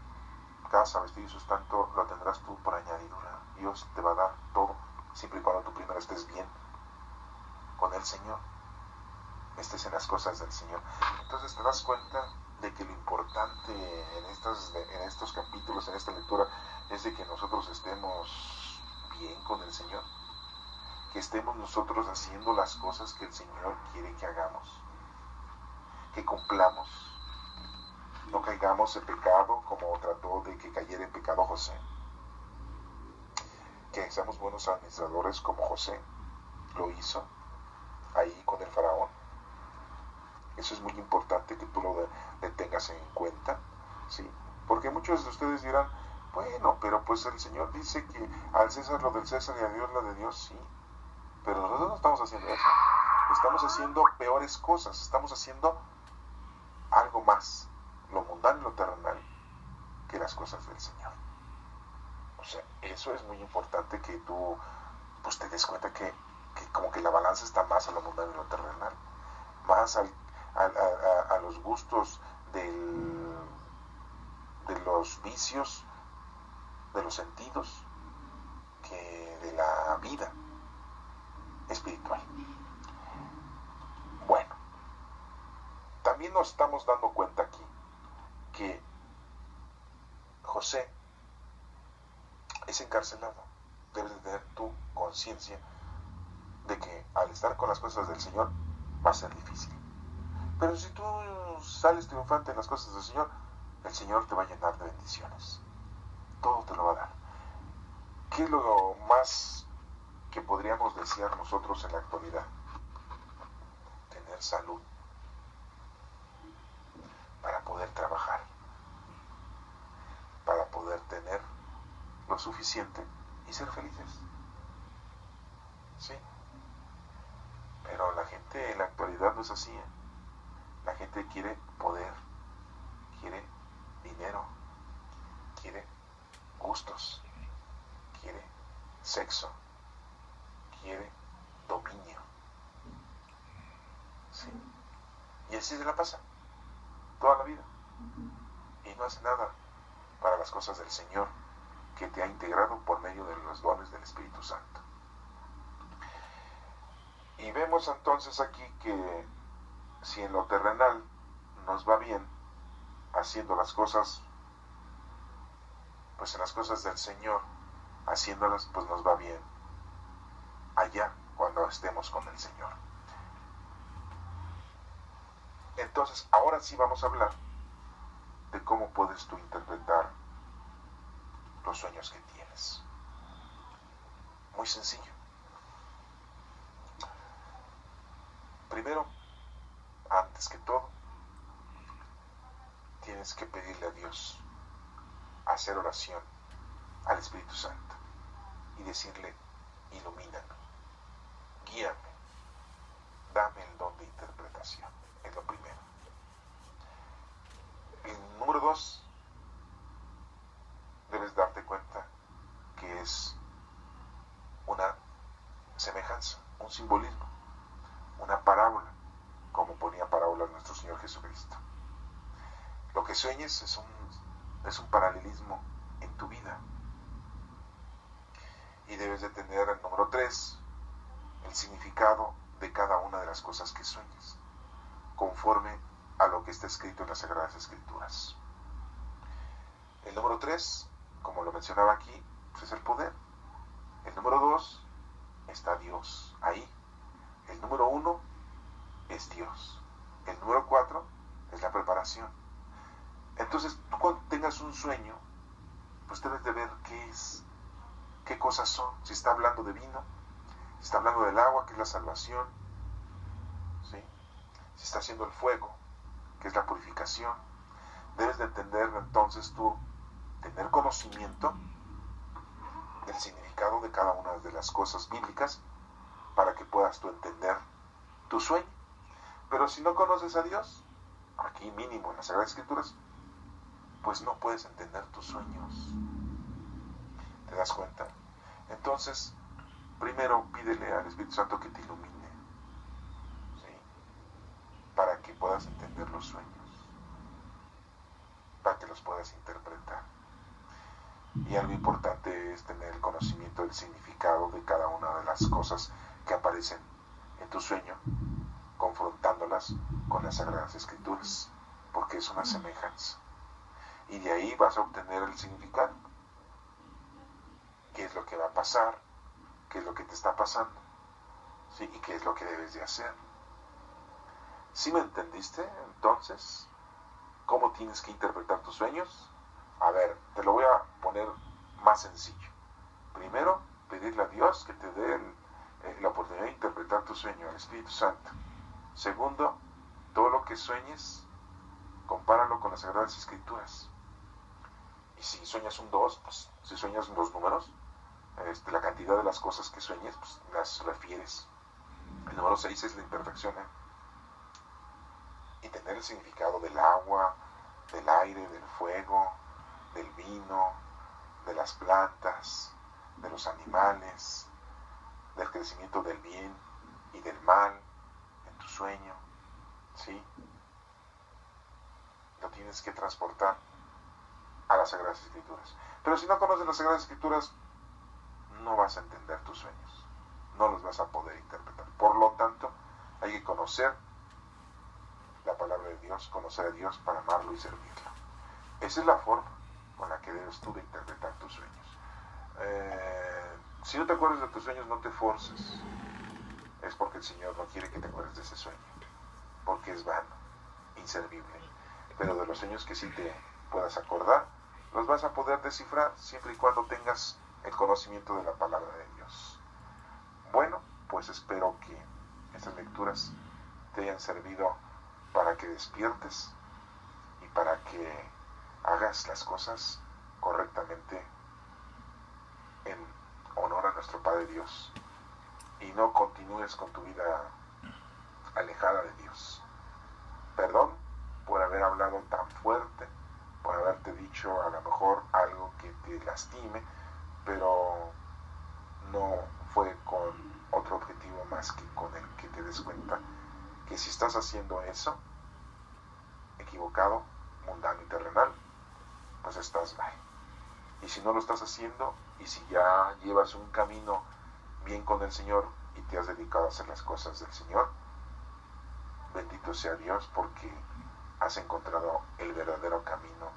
Casa, vestido y sustento lo tendrás tú por añadidura. Dios te va a dar todo, siempre y cuando tú primero estés bien con el Señor, estés en las cosas del Señor. Entonces te das cuenta de que lo importante en estos capítulos, en esta lectura, es de que nosotros estemos bien con el Señor, que estemos nosotros haciendo las cosas que el Señor quiere que hagamos, que cumplamos, no caigamos en pecado como trató de que cayera en pecado José, que seamos buenos administradores como José lo hizo ahí con el faraón. Eso es muy importante que tú le tengas en cuenta, ¿sí? Porque muchos de ustedes dirán, bueno, pero pues el Señor dice que al César lo del César y a Dios lo de Dios, sí. Pero nosotros no estamos haciendo eso. Estamos haciendo peores cosas. Estamos haciendo algo más, lo mundano y lo terrenal, que las cosas del Señor. O sea, eso es muy importante que tú pues te des cuenta que como que la balanza está más a lo mundano y lo terrenal, más a los gustos de los vicios, de los sentidos, que de la vida espiritual. Bueno, también nos estamos dando cuenta aquí que José es encarcelado. Debes de tener tu conciencia de que al estar con las cosas del Señor va a ser difícil. Pero si tú sales triunfante en las cosas del Señor, el Señor te va a llenar de bendiciones. Todo te lo va a dar. ¿Qué es lo más que podríamos desear nosotros en la actualidad? Tener salud para poder trabajar, para poder tener lo suficiente y ser felices, ¿sí? Pero la gente en la actualidad no es así, ¿eh? La gente quiere poder, quiere dinero, quiere gustos, quiere sexo, quiere dominio, ¿sí? Y así se la pasa toda la vida y no hace nada para las cosas del Señor que te ha integrado por medio de los dones del Espíritu Santo. Y vemos entonces aquí que si en lo terrenal nos va bien, haciendo las cosas, pues en las cosas del Señor, haciéndolas, pues nos va bien allá cuando estemos con el Señor. Entonces, ahora sí vamos a hablar de cómo puedes tú interpretar los sueños que tienes. Muy sencillo. Primero, antes que todo, tienes que pedirle a Dios, hacer oración al Espíritu Santo y decirle: ilumíname, guíame, dame el don de interpretación. Es lo primero. El número 2, debes darte cuenta que es una semejanza, un simbolismo, una parábola, como ponía parábolas nuestro Señor Jesucristo. Lo que sueñes es un paralelismo en tu vida. Y debes de tener el número 3, el significado de cada una de las cosas que sueñes, conforme a lo que está escrito en las Sagradas Escrituras. El número 3, como lo mencionaba aquí, pues es el poder. El número 2, está Dios ahí. El número 1 es Dios. El número 4 es la preparación. Entonces, tú cuando tengas un sueño, pues debes de ver qué es, qué cosas son. Si está hablando de vino, si está hablando del agua, que es la salvación, ¿sí? Si está haciendo el fuego, que es la purificación. Debes de entender entonces tú, tener conocimiento del significado de cada una de las cosas bíblicas para que puedas tú entender tu sueño. Pero si no conoces a Dios, aquí mínimo en las Sagradas Escrituras, pues no puedes entender tus sueños. ¿Te das cuenta? Entonces, primero pídele al Espíritu Santo que te ilumine, ¿sí? Para que puedas entender los sueños, para que los puedas interpretar. Y algo importante es tener el conocimiento del significado de cada una de las cosas que aparecen en tu sueño, confrontándolas con las Sagradas Escrituras, porque es una semejanza. Y de ahí vas a obtener el significado. ¿Qué es lo que va a pasar? ¿Qué es lo que te está pasando? ¿Sí? ¿Y qué es lo que debes de hacer? ¿Sí me entendiste? Entonces, ¿cómo tienes que interpretar tus sueños? A ver, te lo voy a poner más sencillo. Primero, pedirle a Dios que te dé la oportunidad de interpretar tu sueño, al Espíritu Santo. Segundo, todo lo que sueñes, compáralo con las Sagradas Escrituras. Y si sueñas un 2, pues si sueñas los números, la cantidad de las cosas que sueñes, pues las refieres. El número 6 es la imperfección, y tener el significado del agua, del aire, del fuego, del vino, de las plantas, de los animales, del crecimiento del bien y del mal en tu sueño, ¿sí? Lo tienes que transportar a las Sagradas Escrituras. Pero si no conoces las Sagradas Escrituras, no vas a entender tus sueños, no los vas a poder interpretar. Por lo tanto, hay que conocer la palabra de Dios, conocer a Dios para amarlo y servirlo. Esa es la forma con la que debes tú de interpretar tus sueños. Si no te acuerdas de tus sueños, no te forces. Es porque el Señor no quiere que te acuerdes de ese sueño, porque es vano, inservible. Pero de los sueños que sí te puedas acordar, los vas a poder descifrar siempre y cuando tengas el conocimiento de la palabra de Dios. Bueno, pues espero que estas lecturas te hayan servido para que despiertes y para que hagas las cosas correctamente en honor a nuestro Padre Dios y no continúes con tu vida alejada de Dios. Perdón por haber hablado tan fuerte, por haberte dicho a lo mejor algo que te lastime, pero no fue con otro objetivo más que con el que te des cuenta que si estás haciendo eso equivocado, mundano y terrenal, pues estás mal. Y si no lo estás haciendo, y si ya llevas un camino bien con el Señor y te has dedicado a hacer las cosas del Señor, bendito sea Dios, porque has encontrado el verdadero camino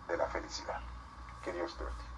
de la felicidad. Que Dios te bendiga.